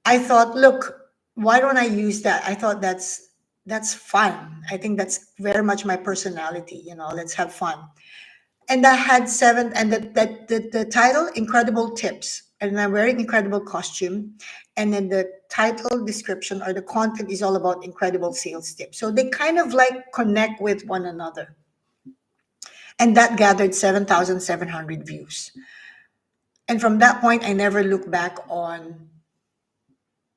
I thought, look, why don't I use that? I thought that's fun. I think that's very much my personality, let's have fun. And I had seven, and the title, Incredible Tips. And I'm wearing incredible costume. And then the title description or the content is all about incredible sales tips. So they kind of like connect with one another. And that gathered 7,700 views. And from that point, I never looked back on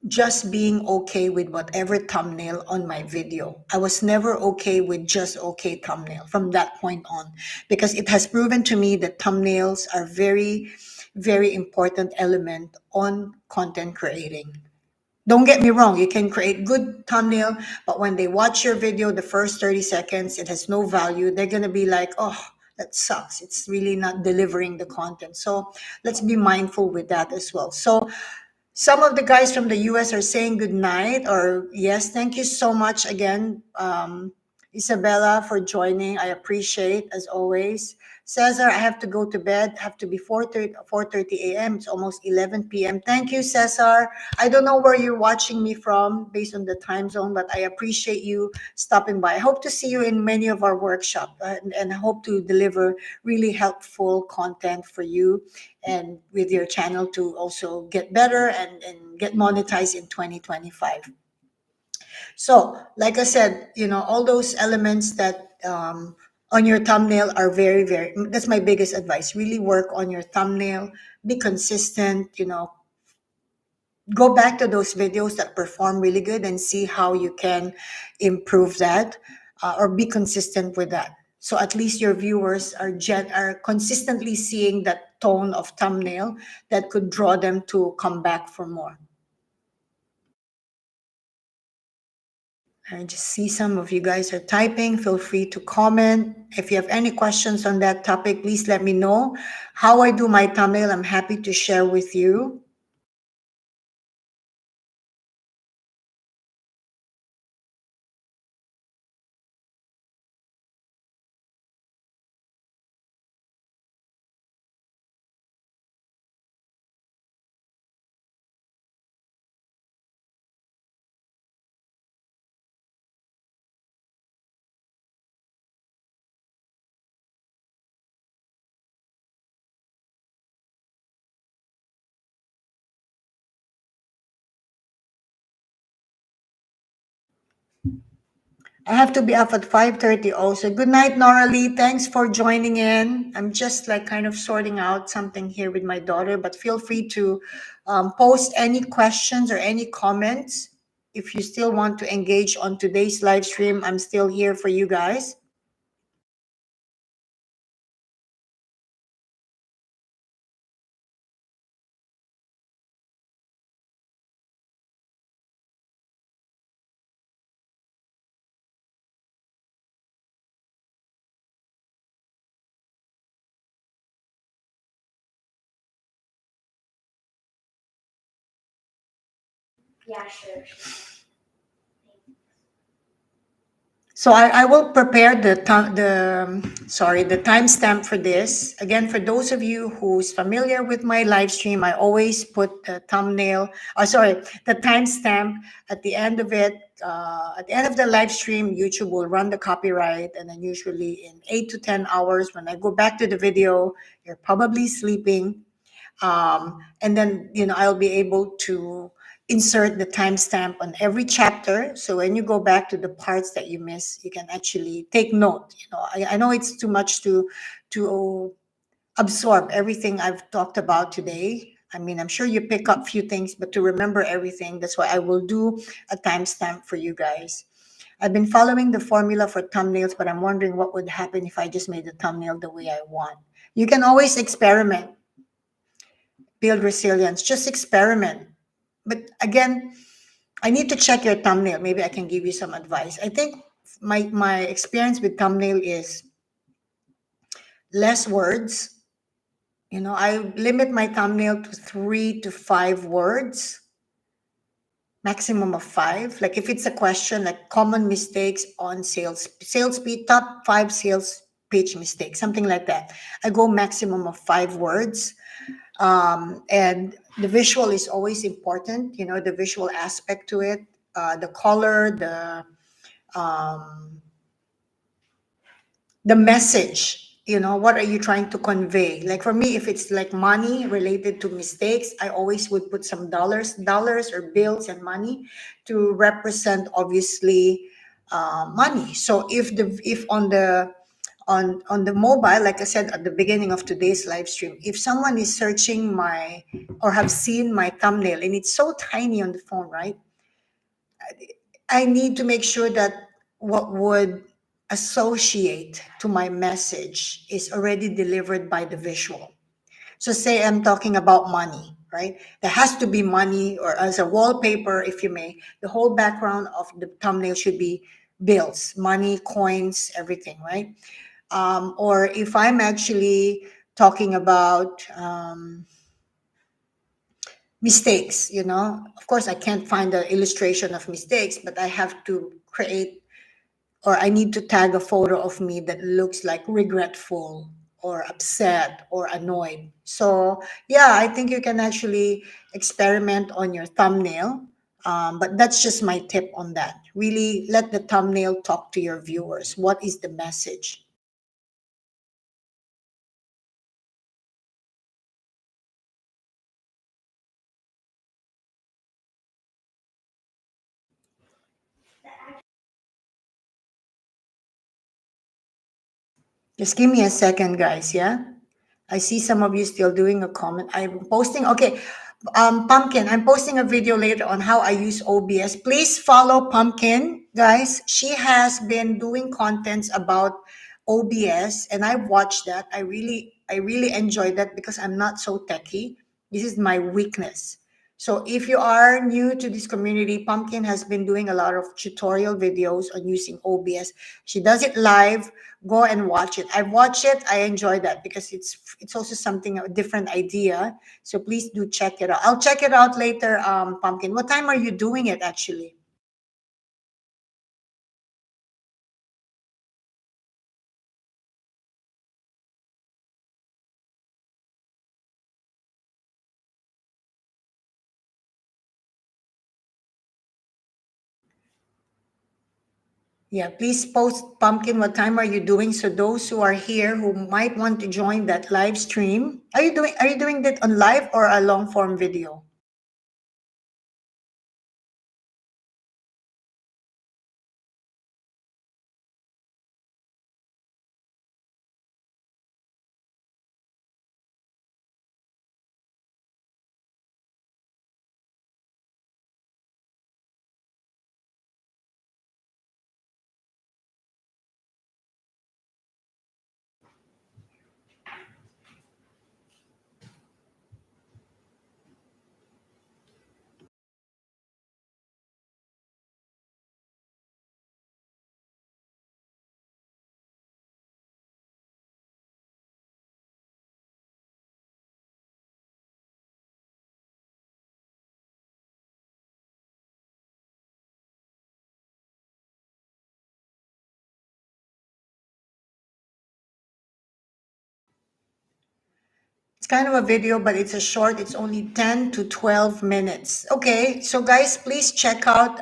just being okay with whatever thumbnail on my video. I was never okay with just okay thumbnail from that point on, because it has proven to me that thumbnails are very, very important element on content creating. Don't get me wrong, you can create good thumbnail, but when they watch your video, the first 30 seconds, it has no value. They're going to be like, oh, that sucks. It's really not delivering the content. So let's be mindful with that as well. So some of the guys from the US are saying good night, or yes, thank you so much again, Isabella, for joining. I appreciate, as always. Cesar, I have to go to bed. Have to be 4:30 a.m. It's almost 11 p.m. Thank you, Cesar. I don't know where you're watching me from based on the time zone, but I appreciate you stopping by. I hope to see you in many of our workshops, and I hope to deliver really helpful content for you and with your channel to also get better and get monetized in 2025. So, like I said, all those elements that on your thumbnail are very, very, that's my biggest advice. Really work on your thumbnail, be consistent, go back to those videos that perform really good and see how you can improve that, or be consistent with that. So at least your viewers are consistently seeing that tone of thumbnail that could draw them to come back for more. I just see some of you guys are typing. Feel free to comment. If you have any questions on that topic, please let me know. How I do my thumbnail, I'm happy to share with you. I have to be up at 5:30 also. Good night, Nora Lee. Thanks for joining in. I'm just like kind of sorting out something here with my daughter, but feel free to post any questions or any comments. If you still want to engage on today's live stream, I'm still here for you guys. So I will prepare the timestamp for this. Again, for those of you who's familiar with my live stream, I always put the thumbnail, the timestamp at the end of it. At the end of the live stream, YouTube will run the copyright, and then usually in 8 to 10 hours, when I go back to the video, you're probably sleeping. And then I'll be able to insert the timestamp on every chapter, so when you go back to the parts that you miss, you can actually take note. I know it's too much to absorb everything I've talked about today. I mean, I'm sure you pick up few things, but to remember everything, that's why I will do a timestamp for you guys. I've been following the formula for thumbnails, but I'm wondering what would happen if I just made the thumbnail the way I want. You can always experiment, build resilience, just experiment. But again, I need to check your thumbnail. Maybe I can give you some advice. I think my experience with thumbnail is less words. I limit my thumbnail to 3 to 5 words, maximum of 5. Like if it's a question like common mistakes on sales speed, top 5 sales page mistakes, something like that. I go maximum of 5 words. And the visual is always important, the visual aspect to it, the color, um, the message, what are you trying to convey? Like for me, if it's like money related to mistakes, I always would put some dollars or bills and money to represent obviously money. So if on the mobile, like I said at the beginning of today's live stream, if someone is searching my or have seen my thumbnail and it's so tiny on the phone, right? I need to make sure that what would associate to my message is already delivered by the visual. So say I'm talking about money, right? There has to be money, or as a wallpaper, if you may, the whole background of the thumbnail should be bills, money, coins, everything, right? Or if I'm actually talking about mistakes, of course, I can't find the illustration of mistakes, but I have to create, or I need to tag a photo of me that looks like regretful or upset or annoyed. So, yeah, I think you can actually experiment on your thumbnail. But that's just my tip on that. Really let the thumbnail talk to your viewers. What is the message? Just give me a second, guys. Yeah. I see some of you still doing a comment. I'm posting. Okay. Pumpkin, I'm posting a video later on how I use OBS. Please follow Pumpkin, guys. She has been doing contents about OBS, and I watched that. I really enjoyed that because I'm not so techy. This is my weakness. So if you are new to this community, Pumpkin has been doing a lot of tutorial videos on using OBS. She does it live. Go and watch it. I watch it. I enjoy that because it's also something, a different idea. So please do check it out. I'll check it out later, Pumpkin. What time are you doing it actually? Yeah, please post, Pumpkin, what time are you doing? So those who are here who might want to join that live stream, are you doing that on live or a long form video? It's kind of a video, but it's a short. It's only 10 to 12 minutes. Okay, so guys, please check out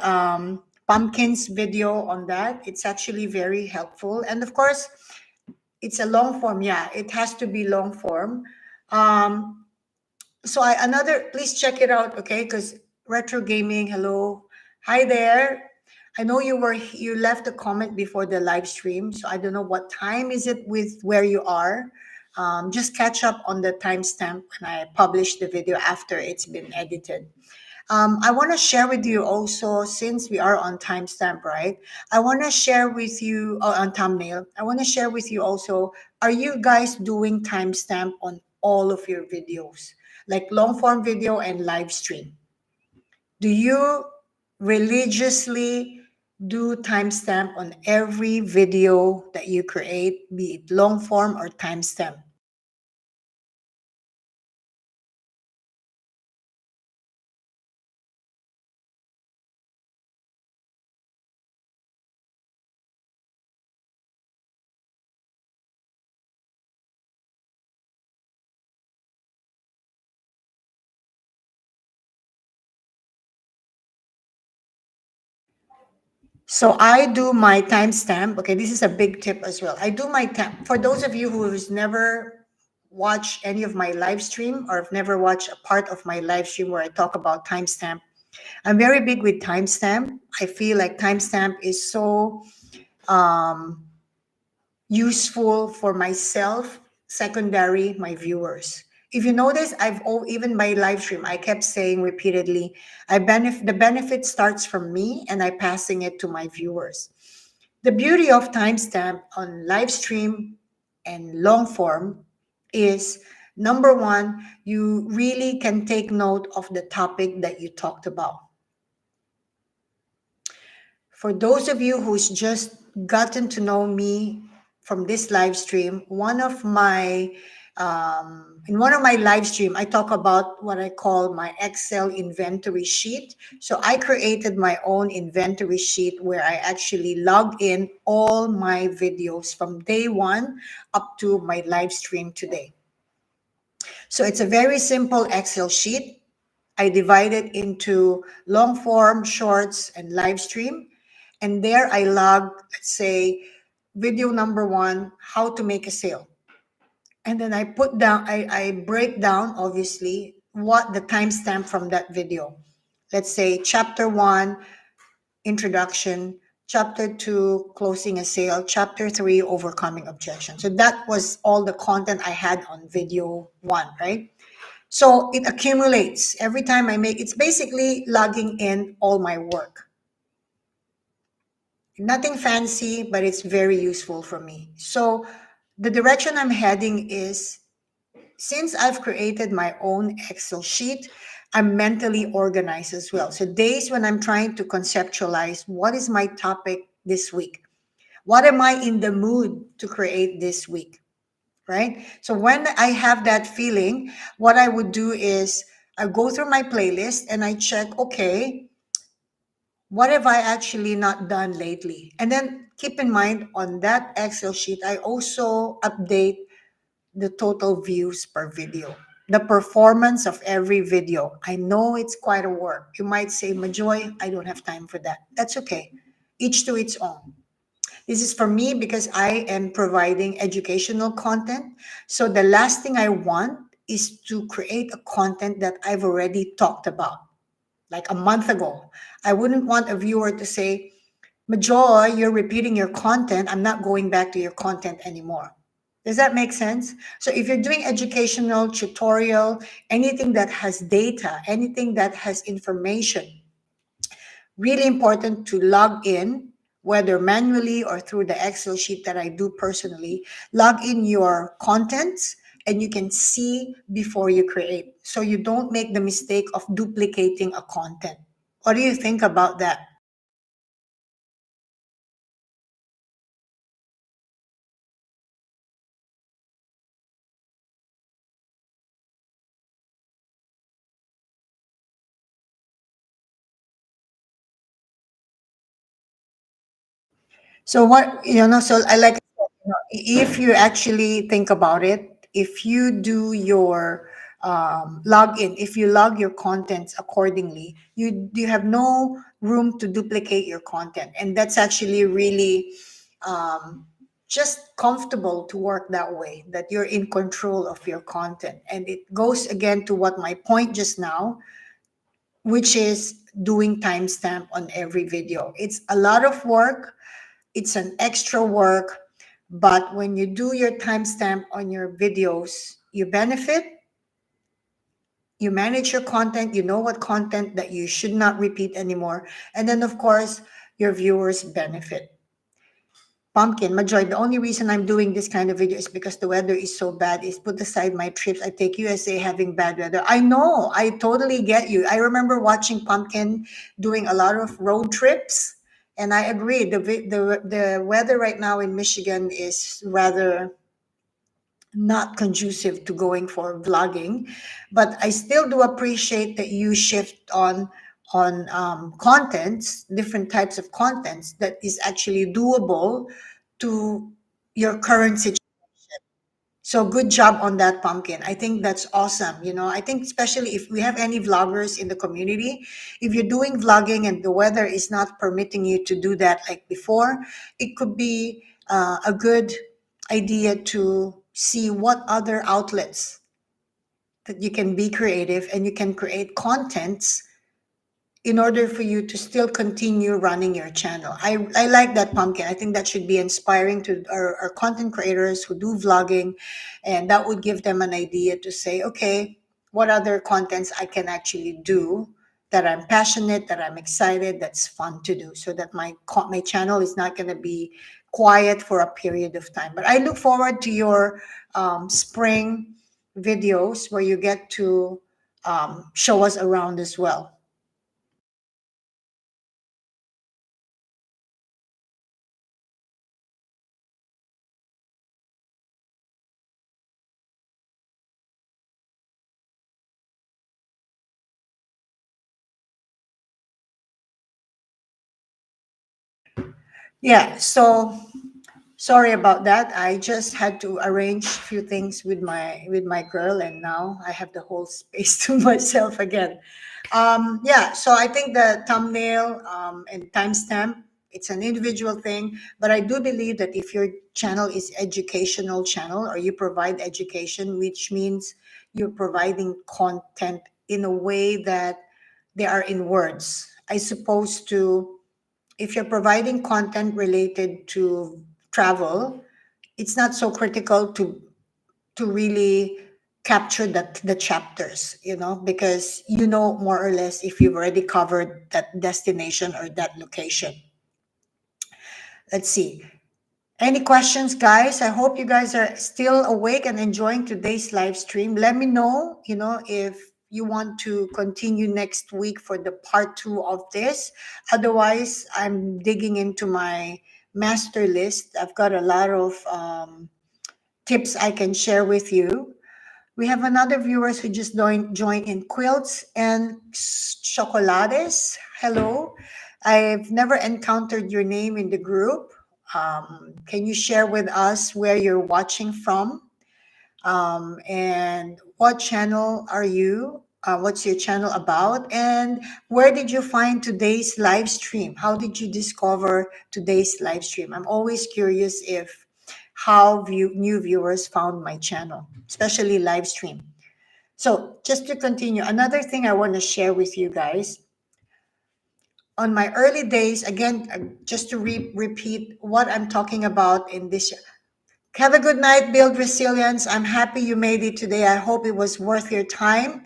Pumpkin's video on that. It's actually very helpful. And of course, it's a long form. Yeah, it has to be long form. Um, please check it out, okay? Because retro gaming, hello, hi there. I know you left a comment before the live stream, so I don't know what time is it with where you are. Just catch up on the timestamp when I publish the video after it's been edited. I want to share with you also, since we are on timestamp, right? I want to share with you on thumbnail. I want to share with you also. Are you guys doing timestamp on all of your videos, like long form video and live stream? Do you religiously do timestamp on every video that you create, be it long form or timestamp? So I do my timestamp. Okay, this is a big tip as well. I do my time for those of you who's never watched any of my live stream or have never watched a part of my live stream where I talk about timestamp. I'm very big with timestamp. I feel like timestamp is so um, useful for myself, secondary, my viewers. If you notice, even my live stream, I kept saying repeatedly, the benefit starts from me and I passing it to my viewers. The beauty of timestamp on live stream and long form is number one, you really can take note of the topic that you talked about. For those of you who's just gotten to know me from this live stream, in one of my live stream, I talk about what I call my Excel inventory sheet. So I created my own inventory sheet where I actually log in all my videos from day one up to my live stream today. So it's a very simple Excel sheet. I divide it into long form, shorts, and live stream. And there I log, let's say, video number one, how to make a sale. And then I break down, obviously, what the timestamp from that video. Let's say chapter one, introduction, chapter two, closing a sale, chapter three, overcoming objection. So that was all the content I had on video one, right? So it accumulates every time it's basically logging in all my work. Nothing fancy, but it's very useful for me. So the direction I'm heading is since I've created my own Excel sheet, I'm mentally organized as well. So days when I'm trying to conceptualize what is my topic this week, what am I in the mood to create this week, right? So when I have that feeling, what I would do is I go through my playlist and I check, okay, what have I actually not done lately? And then keep in mind on that Excel sheet, I also update the total views per video, the performance of every video. I know it's quite a work. You might say, Majoy, I don't have time for that. That's okay. Each to its own. This is for me because I am providing educational content. So the last thing I want is to create a content that I've already talked about, like a month ago. I wouldn't want a viewer to say, Majoy, you're repeating your content. I'm not going back to your content anymore. Does that make sense? So if you're doing educational, tutorial, anything that has data, anything that has information, really important to log in, whether manually or through the Excel sheet that I do personally, log in your contents and you can see before you create. So you don't make the mistake of duplicating a content. What do you think about that? So what, so I like, if you actually think about it, if you do your login, if you log your contents accordingly, you have no room to duplicate your content, and that's actually really um, just comfortable to work that way. That you're in control of your content, and it goes again to what my point just now, which is doing timestamp on every video. It's a lot of work, it's an extra work, but when you do your timestamp on your videos, you benefit, you manage your content, you know what content that you should not repeat anymore, and then of course your viewers benefit. Pumpkin, Majoy, the only reason I'm doing this kind of video is because the weather is so bad. Is put aside my trips. I take USA having bad weather. I know. I totally get you. I remember watching Pumpkin doing a lot of road trips, and I agree. The weather right now in Michigan is rather not conducive to going for vlogging, but I still do appreciate that you shift on contents, different types of contents that is actually doable to your current situation. So good job on that, Pumpkin. I think that's awesome. I think especially if we have any vloggers in the community, if you're doing vlogging and the weather is not permitting you to do that like before, it could be a good idea to see what other outlets that you can be creative and you can create contents in order for you to still continue running your channel. I like that, Pumpkin. I think that should be inspiring to our content creators who do vlogging, and that would give them an idea to say, okay, what other contents I can actually do that I'm passionate, that I'm excited, that's fun to do, so that my channel is not going to be quiet for a period of time. But I look forward to your spring videos where you get to show us around as well. Yeah, so sorry about that. I just had to arrange a few things with my girl, and now I have the whole space to myself again. Yeah, so I think the thumbnail and timestamp, it's an individual thing, but I do believe that if your channel is educational channel or you provide education, which means you're providing content in a way that they are in words. I suppose to if you're providing content related to travel, it's not so critical to really capture the chapters, because more or less if you've already covered that destination or that location. Let's see. Any questions, guys? I hope you guys are still awake and enjoying today's live stream. Let me know, if you want to continue next week for the part two of this. Otherwise, I'm digging into my master list. I've got a lot of tips I can share with you. We have another viewers who just joined in, Quilts and Chocolades. Hello. I've never encountered your name in the group. Can you share with us where you're watching from? And what channel are you? What's your channel about? And where did you find today's live stream? How did you discover today's live stream? I'm always curious if how new viewers found my channel, especially live stream. So just to continue, another thing I want to share with you guys. On my early days, again, just to repeat what I'm talking about in this. Have a good night, build resilience. I'm happy you made it today. I hope it was worth your time.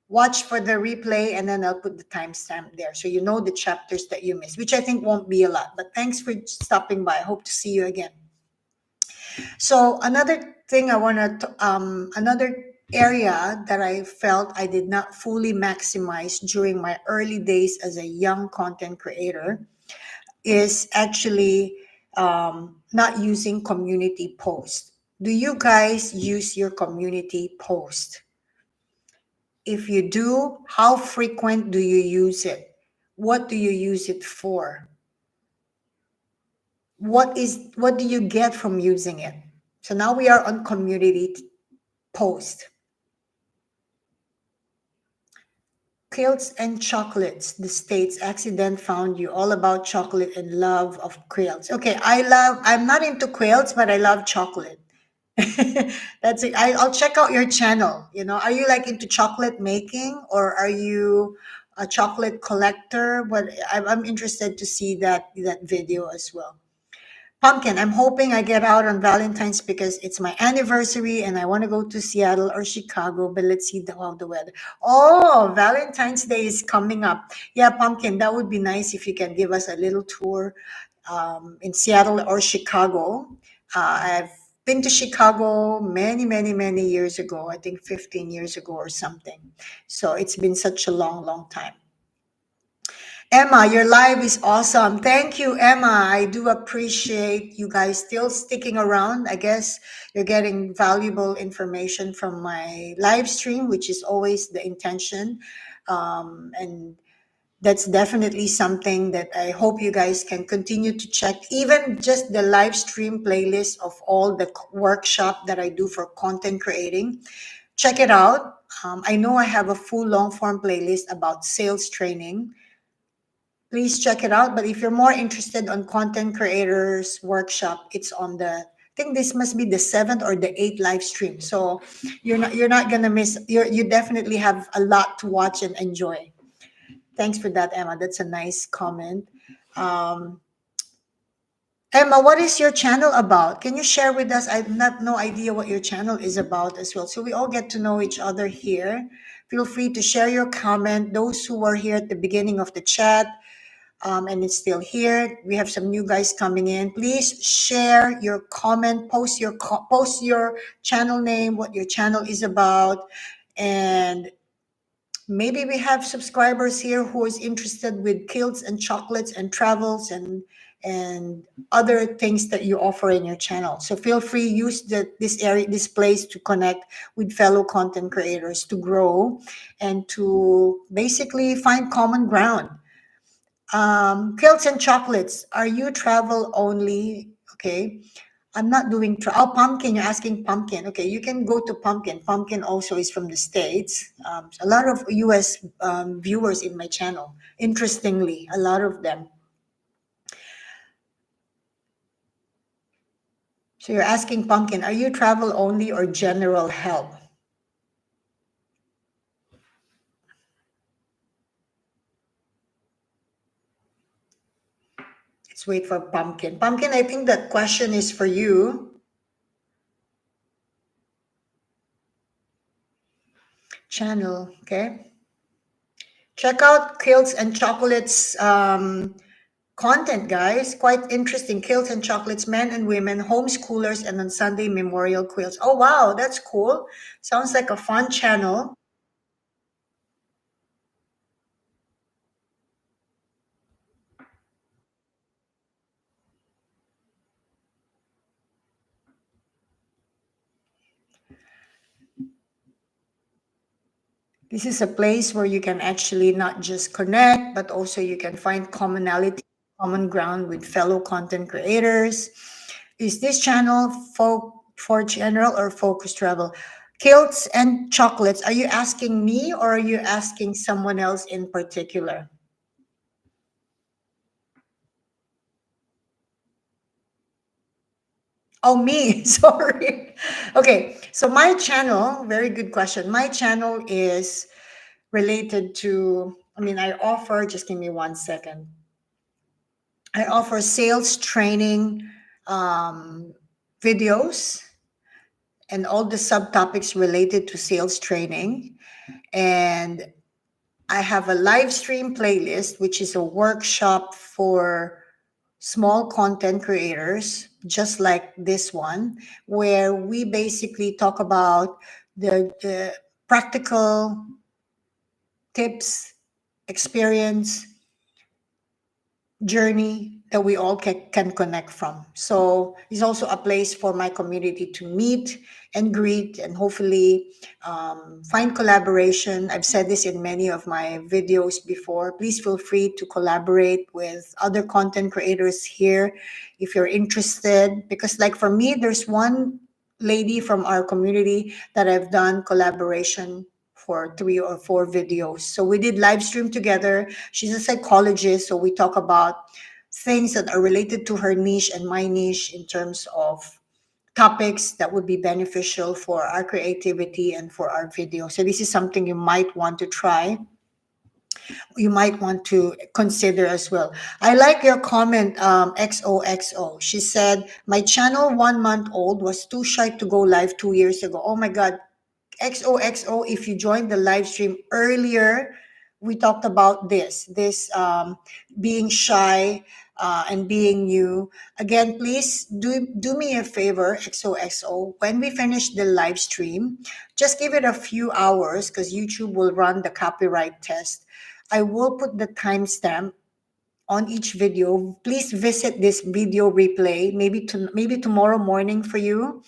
Watch for the replay and then I'll put the timestamp there so you know the chapters that you missed, which I think won't be a lot. But thanks for stopping by. I hope to see you again. So another thing another area that I felt I did not fully maximize during my early days as a young content creator is actually not using community post. Do you guys use your community post? If you do, how frequent do you use it? What do you use it for? What do you get from using it? So now we are on community post. Quilts and chocolates. The States accident found you all about chocolate and love of quilts. Okay, I'm not into quilts, but I love chocolate. That's it. I'll check out your channel. Are you like into chocolate making or are you a chocolate collector? But I'm interested to see that video as well. Pumpkin, I'm hoping I get out on Valentine's because it's my anniversary and I want to go to Seattle or Chicago, but let's see how the weather. Oh, Valentine's Day is coming up. Yeah, Pumpkin, that would be nice if you can give us a little tour in Seattle or Chicago. I've been to Chicago many, many, many years ago, I think 15 years ago or something. So it's been such a long, long time. Emma, your live is awesome. Thank you, Emma. I do appreciate you guys still sticking around. I guess you're getting valuable information from my live stream, which is always the intention. And that's definitely something that I hope you guys can continue to check. Even just the live stream playlist of all the workshop that I do for content creating. Check it out. I know I have a full long form playlist about sales training. Please check it out. But if you're more interested on content creators workshop, it's on I think this must be the 7th or the 8th live stream. So you're not gonna miss. You definitely have a lot to watch and enjoy. Thanks for that, Emma. That's a nice comment. Um, Emma, what is your channel about? Can you share with us? I've not no idea what your channel is about as well. So we all get to know each other here. Feel free to share your comment. Those who were here at the beginning of the chat, and it's still here. We have some new guys coming in. Please share your comment, post your channel name, what your channel is about, and maybe we have subscribers here who is interested with kilts and chocolates and travels and other things that you offer in your channel. So feel free, use this place to connect with fellow content creators to grow and to basically find common ground. Quilts and chocolates. Are you travel only? Okay. I'm not doing Pumpkin. You're asking Pumpkin. Okay, you can go to Pumpkin. Pumpkin also is from the States. A lot of US viewers in my channel. Interestingly, a lot of them. So you're asking Pumpkin, are you travel only or general help? Let's wait for Pumpkin. Pumpkin, I think that question is for you. Channel, okay. Check out Quilts and Chocolates content, guys. Quite interesting. Kilts and chocolates, men and women, homeschoolers, and on Sunday memorial quilts. Oh wow, that's cool. Sounds like a fun channel. This is a place where you can actually not just connect, but also you can find commonality, common ground with fellow content creators. Is this channel for general or focused travel? Kilts and chocolates. Are you asking me or are you asking someone else in particular? Oh, me. Sorry. Okay. So my channel, very good question. My channel is related to, I mean, I offer, just give me 1 second. I offer sales training um, videos and all the subtopics related to sales training. And I have a live stream playlist, which is a workshop for small content creators, just like this one, where we basically talk about the practical tips, experience, journey that we all can connect from. So it's also a place for my community to meet and greet and hopefully find collaboration. I've said this in many of my videos before. Please feel free to collaborate with other content creators here if you're interested. Because, like for me, there's one lady from our community that I've done collaboration for 3 or 4 videos. So we did live stream together. She's a psychologist, so we talk about things that are related to her niche and my niche in terms of topics that would be beneficial for our creativity and for our video. So this is something you might want to try. You might want to consider as well. I like your comment, XOXO. She said, my channel 1 month old was too shy to go live 2 years ago. Oh my God, XOXO, if you joined the live stream earlier, we talked about this being shy and being new. Again, please do me a favor, XOXO. When we finish the live stream, just give it a few hours because YouTube will run the copyright test. I will put the timestamp on each video. Please visit this video replay, maybe tomorrow morning for you,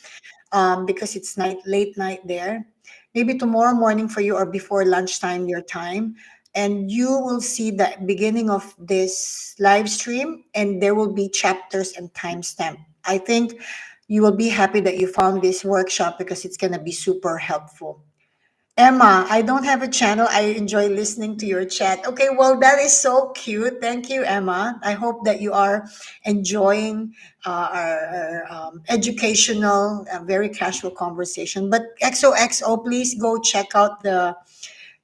because it's late night there. Maybe tomorrow morning for you or before lunchtime your time. And you will see the beginning of this live stream, and there will be chapters and timestamp. I think you will be happy that you found this workshop because it's going to be super helpful. Emma, I don't have a channel. I enjoy listening to your chat. Okay, well, that is so cute. Thank you, Emma. I hope that you are enjoying our educational, very casual conversation. But XOXO, please go check out the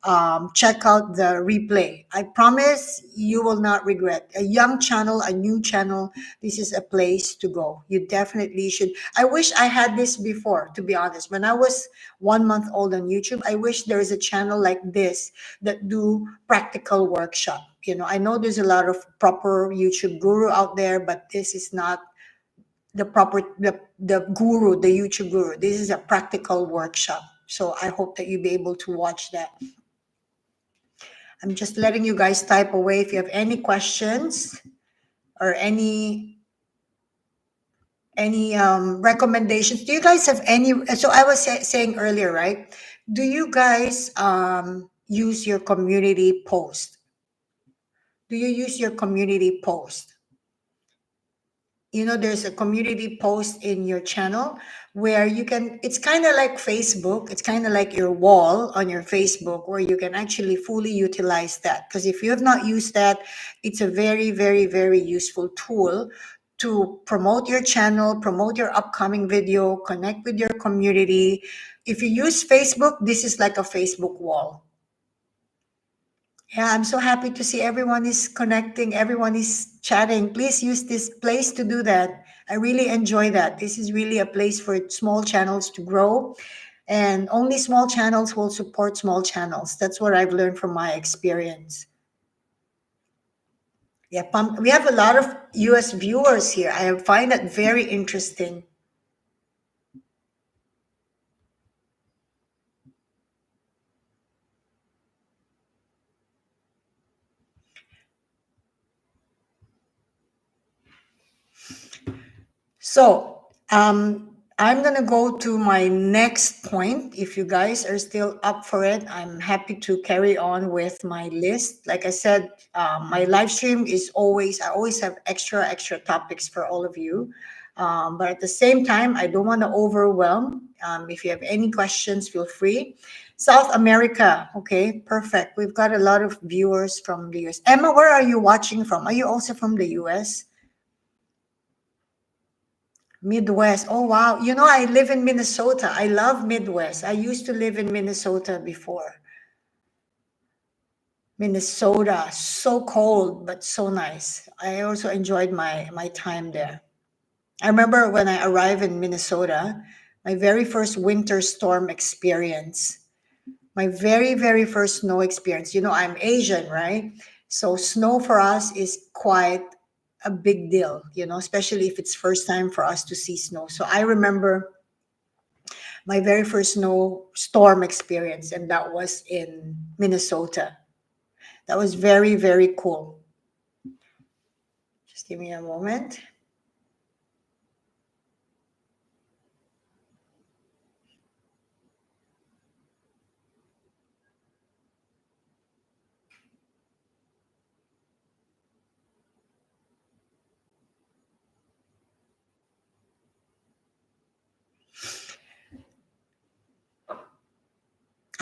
replay. I promise you will not regret. A young channel, a new channel, this is a place to go. You definitely should. I wish I had this before, to be honest. When I was 1 month old on YouTube, I wish there is a channel like this that do practical workshop. You know, I know there's a lot of proper YouTube guru out there, but this is not the guru, the YouTube guru. This is a practical workshop. So I hope that you'll be able to watch that. I'm just letting you guys type away if you have any questions or any recommendations. Do you guys have any? So I was saying earlier, right? Do you guys use your community post? Do you use your community post? You know, there's a community post in your channel where you can, it's kind of like Facebook, it's kind of like your wall on your Facebook where you can actually fully utilize that. Because if you have not used that, it's a very, very, very useful tool to promote your channel, promote your upcoming video, connect with your community. If you use Facebook, this is like a Facebook wall. Yeah, I'm so happy to see everyone is connecting, everyone is chatting. Please use this place to do that. I really enjoy that. This is really a place for small channels to grow, and only small channels will support small channels. That's what I've learned from my experience. Yeah, we have a lot of US viewers here. I find that very interesting. So, I'm going to go to my next point. If you guys are still up for it, I'm happy to carry on with my list. Like I said, my live stream is always, I always have extra topics for all of you. But at the same time, I don't want to overwhelm. If you have any questions, feel free. South America, okay, perfect. We've got a lot of viewers from the US. Emma, where are you watching from? Are you also from the US? Midwest. Oh, wow. You know, I live in Minnesota. I love Midwest. I used to live in Minnesota before. Minnesota, so cold, but so nice. I also enjoyed my time there. I remember when I arrived in Minnesota, my very first winter storm experience, my very first snow experience. You know, I'm Asian, right? So snow for us is quite a big deal, you know, especially if it's first time for us to see snow. So I remember my very first snowstorm experience, and that was in Minnesota. That was very cool. Just give me a moment.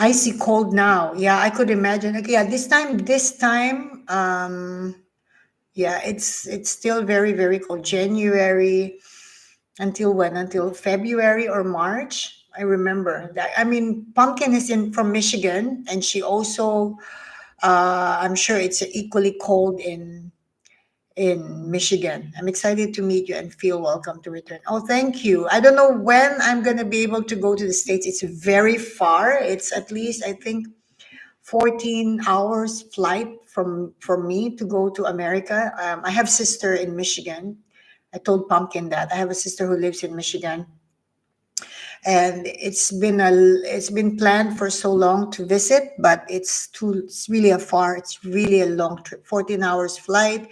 Icy cold now. Yeah, I could imagine. Okay, yeah, this time, yeah, it's still very cold. January until when? Until February or March. I remember that. I mean, Pumpkin is in from Michigan, and she also, I'm sure it's equally cold in Michigan. I'm excited to meet you and feel welcome to return. Oh, thank you. I don't know when I'm going to be able to go to the States. It's very far. It's at least, I think, 14 hours flight from me to go to America. I have sister in Michigan. I told Pumpkin that. I have a sister who lives in Michigan, and it's been planned for so long to visit, but it's really a far, it's really a long trip, 14 hours flight.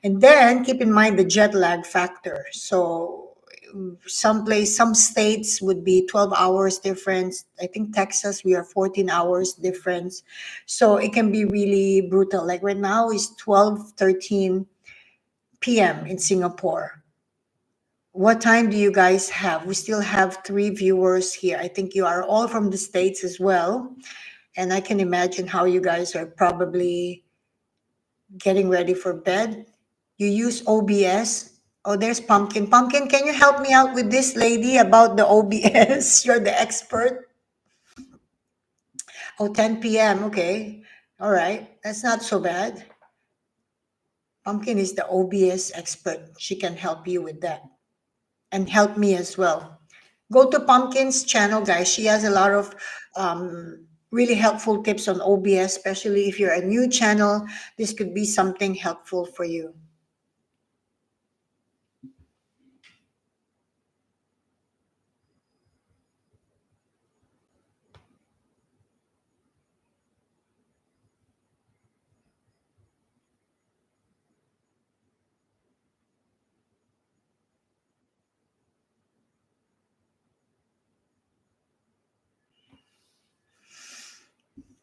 And then keep in mind the jet lag factor. So some states would be 12 hours difference. I think Texas, we are 14 hours difference. So it can be really brutal. Like right now is 12:13 p.m. in Singapore. What time do you guys have? We still have three viewers here. I think you are all from the States as well. And I can imagine how you guys are probably getting ready for bed. You use OBS. Oh, there's Pumpkin. Pumpkin, can you help me out with this lady about the OBS? You're the expert. Oh, 10 p.m. Okay. All right. That's not so bad. Pumpkin is the OBS expert. She can help you with that and help me as well. Go to Pumpkin's channel, guys. She has a lot of really helpful tips on OBS, especially if you're a new channel. This could be something helpful for you.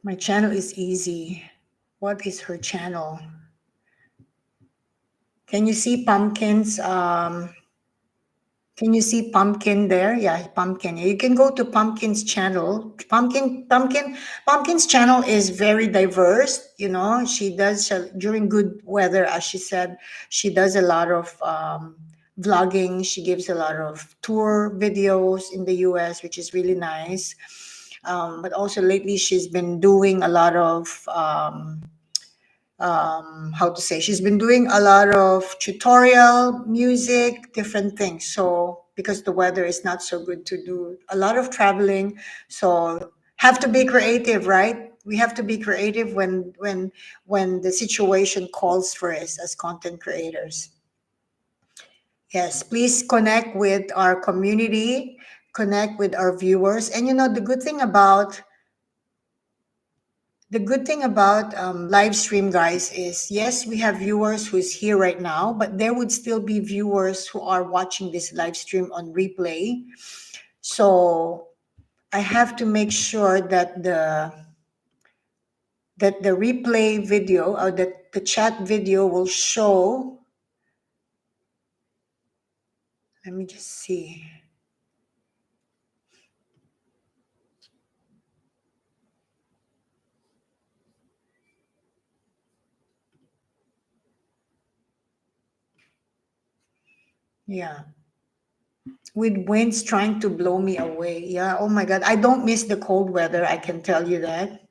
My channel is easy. What is her channel? Can you see Pumpkin's can you see Pumpkin there? Yeah, Pumpkin. You can go to Pumpkin's channel. Pumpkin's channel is very diverse. You know, she does during good weather, as she said, she does a lot of vlogging. She gives a lot of tour videos in the US, which is really nice. But also lately, she's been doing a lot of how to say, she's been doing a lot of tutorial music, different things. So because the weather is not so good to do a lot of traveling, so have to be creative, right? We have to be creative when the situation calls for us as content creators. Yes, please connect with our community, connect with our viewers. And the good thing about live stream, guys, is yes, we have viewers who's here right now, but there would still be viewers who are watching this live stream on replay. So I have to make sure that the replay video, or that the chat video will show. Let me just see. Yeah. With winds trying to blow me away. Yeah. Oh my God. I don't miss the cold weather. I can tell you that.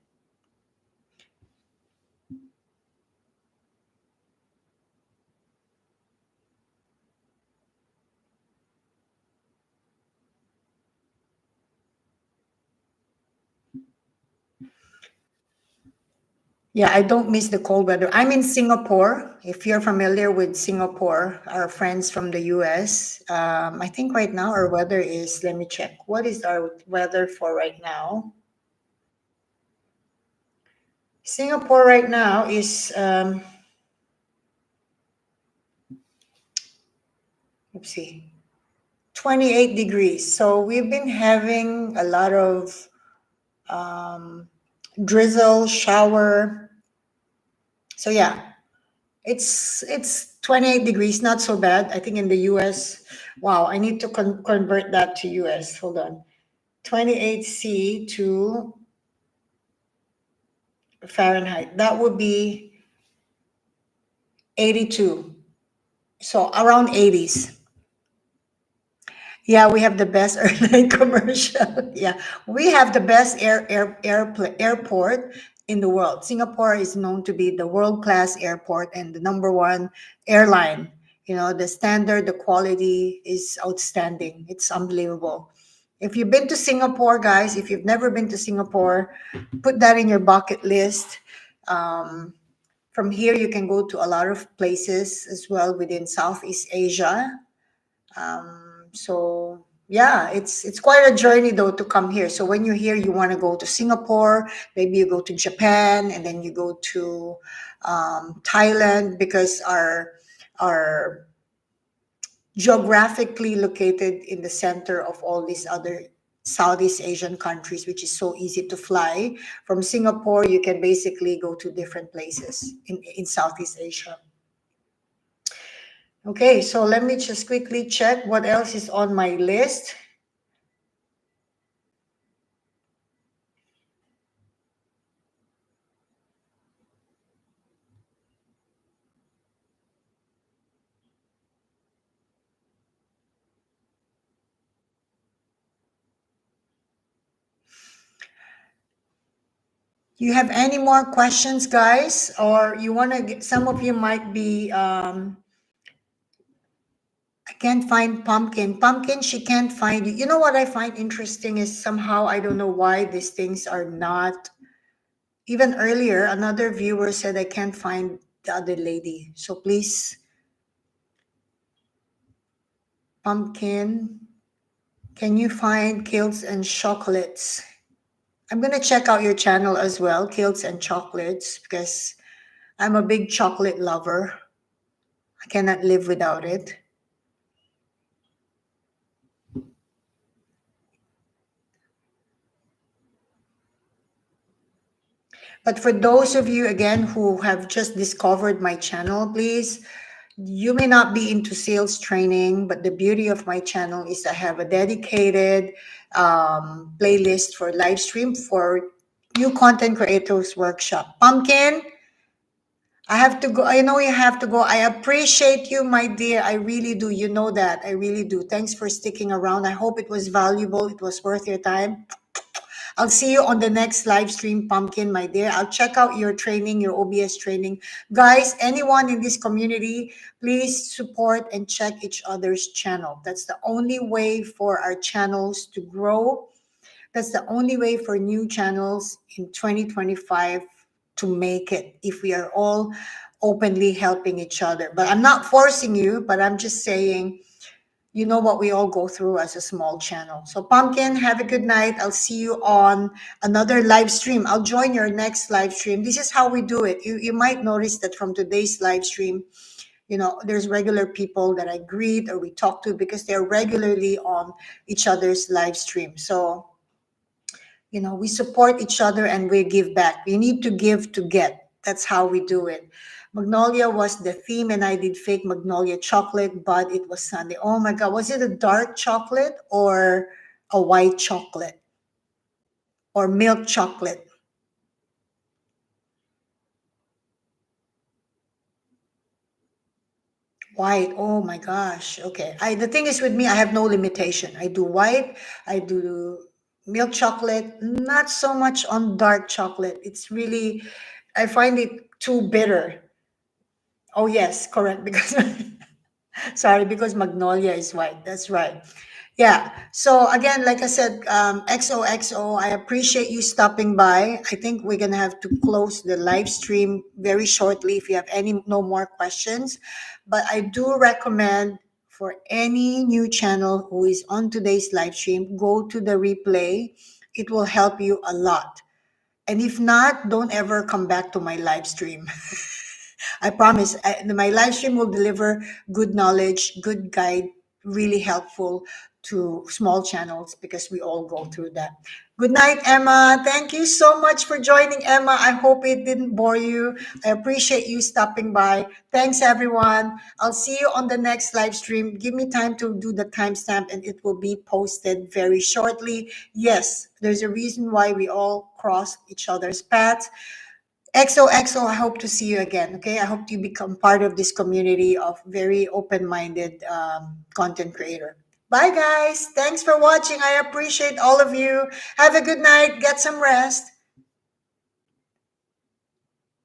Yeah, I don't miss the cold weather. I'm in Singapore. If you're familiar with Singapore, our friends from the US, I think right now our weather is, let me check. What is our weather for right now? Singapore right now is, let's see, 28 degrees. So we've been having a lot of um, drizzle, shower. So yeah, it's 28 degrees, not so bad. I think in the US, wow, I need to convert that to US. Hold on. 28 C to Fahrenheit. That would be 82. So around 80s. Yeah, we have the best airline commercial. Yeah, we have the best airport in the world. Singapore is known to be the world class airport and the number one airline. The standard, the quality is outstanding. It's unbelievable. If you've been to Singapore, guys, if you've never been to Singapore, put that in your bucket list. Um, from here, you can go to a lot of places as well within Southeast Asia. So yeah, it's quite a journey though to come here. So when you're here, you want to go to Singapore, maybe you go to Japan, and then you go to Thailand, because are geographically located in the center of all these other Southeast Asian countries, which is so easy to fly. From Singapore, you can basically go to different places in Southeast Asia. Okay, so let me just quickly check what else is on my list. You have any more questions, guys? Or you want to get, some of you might be, I can't find Pumpkin. Pumpkin, she can't find you. You know what I find interesting is somehow, I don't know why these things are not, even earlier, another viewer said I can't find the other lady. So please, Pumpkin, can you find Kilts and Chocolates? I'm going to check out your channel as well, Kilts and Chocolates, because I'm a big chocolate lover. I cannot live without it. But for those of you, again, who have just discovered my channel, please, you may not be into sales training, but the beauty of my channel is I have a dedicated playlist for live stream for new content creators workshop. Pumpkin, I have to go. I know you have to go. I appreciate you, my dear. I really do. You know that. I really do. Thanks for sticking around. I hope it was valuable. It was worth your time. I'll see you on the next live stream, Pumpkin, my dear. I'll check out your training, your OBS training. Guys, anyone in this community, please support and check each other's channel. That's the only way for our channels to grow. That's the only way for new channels in 2025 to make it, if we are all openly helping each other. But I'm not forcing you, but I'm just saying, you know what we all go through as a small channel. So, Pumpkin, have a good night. I'll see you on another live stream. I'll join your next live stream. This is how we do it. You might notice that from today's live stream, there's regular people that I greet or we talk to because they're regularly on each other's live stream. So, we support each other and we give back. We need to give to get. That's how we do it. Magnolia was the theme, and I did fake magnolia chocolate, but it was Sunday. Oh my God, was it a dark chocolate or a white chocolate or milk chocolate? White. Oh my gosh. Okay. The thing is with me, I have no limitation. I do white, I do milk chocolate, not so much on dark chocolate. It's really, I find it too bitter. Oh yes, correct. Because sorry, because magnolia is white. That's right. Yeah. So again, like I said, XOXO, I appreciate you stopping by. I think we're gonna have to close the live stream very shortly if you have any no more questions. But I do recommend for any new channel who is on today's live stream, go to the replay. It will help you a lot. And if not, don't ever come back to my live stream. I promise my live stream will deliver good knowledge, good guide, really helpful to small channels because we all go through that. Good night, Emma. Thank you so much for joining, Emma. I hope it didn't bore you. I appreciate you stopping by. Thanks, everyone. I'll see you on the next live stream. Give me time to do the timestamp and it will be posted very shortly. Yes, there's a reason why we all crossed each other's paths. XOXO, I hope to see you again. Okay. I hope you become part of this community of very open minded content creator. Bye, guys. Thanks for watching. I appreciate all of you. Have a good night. Get some rest.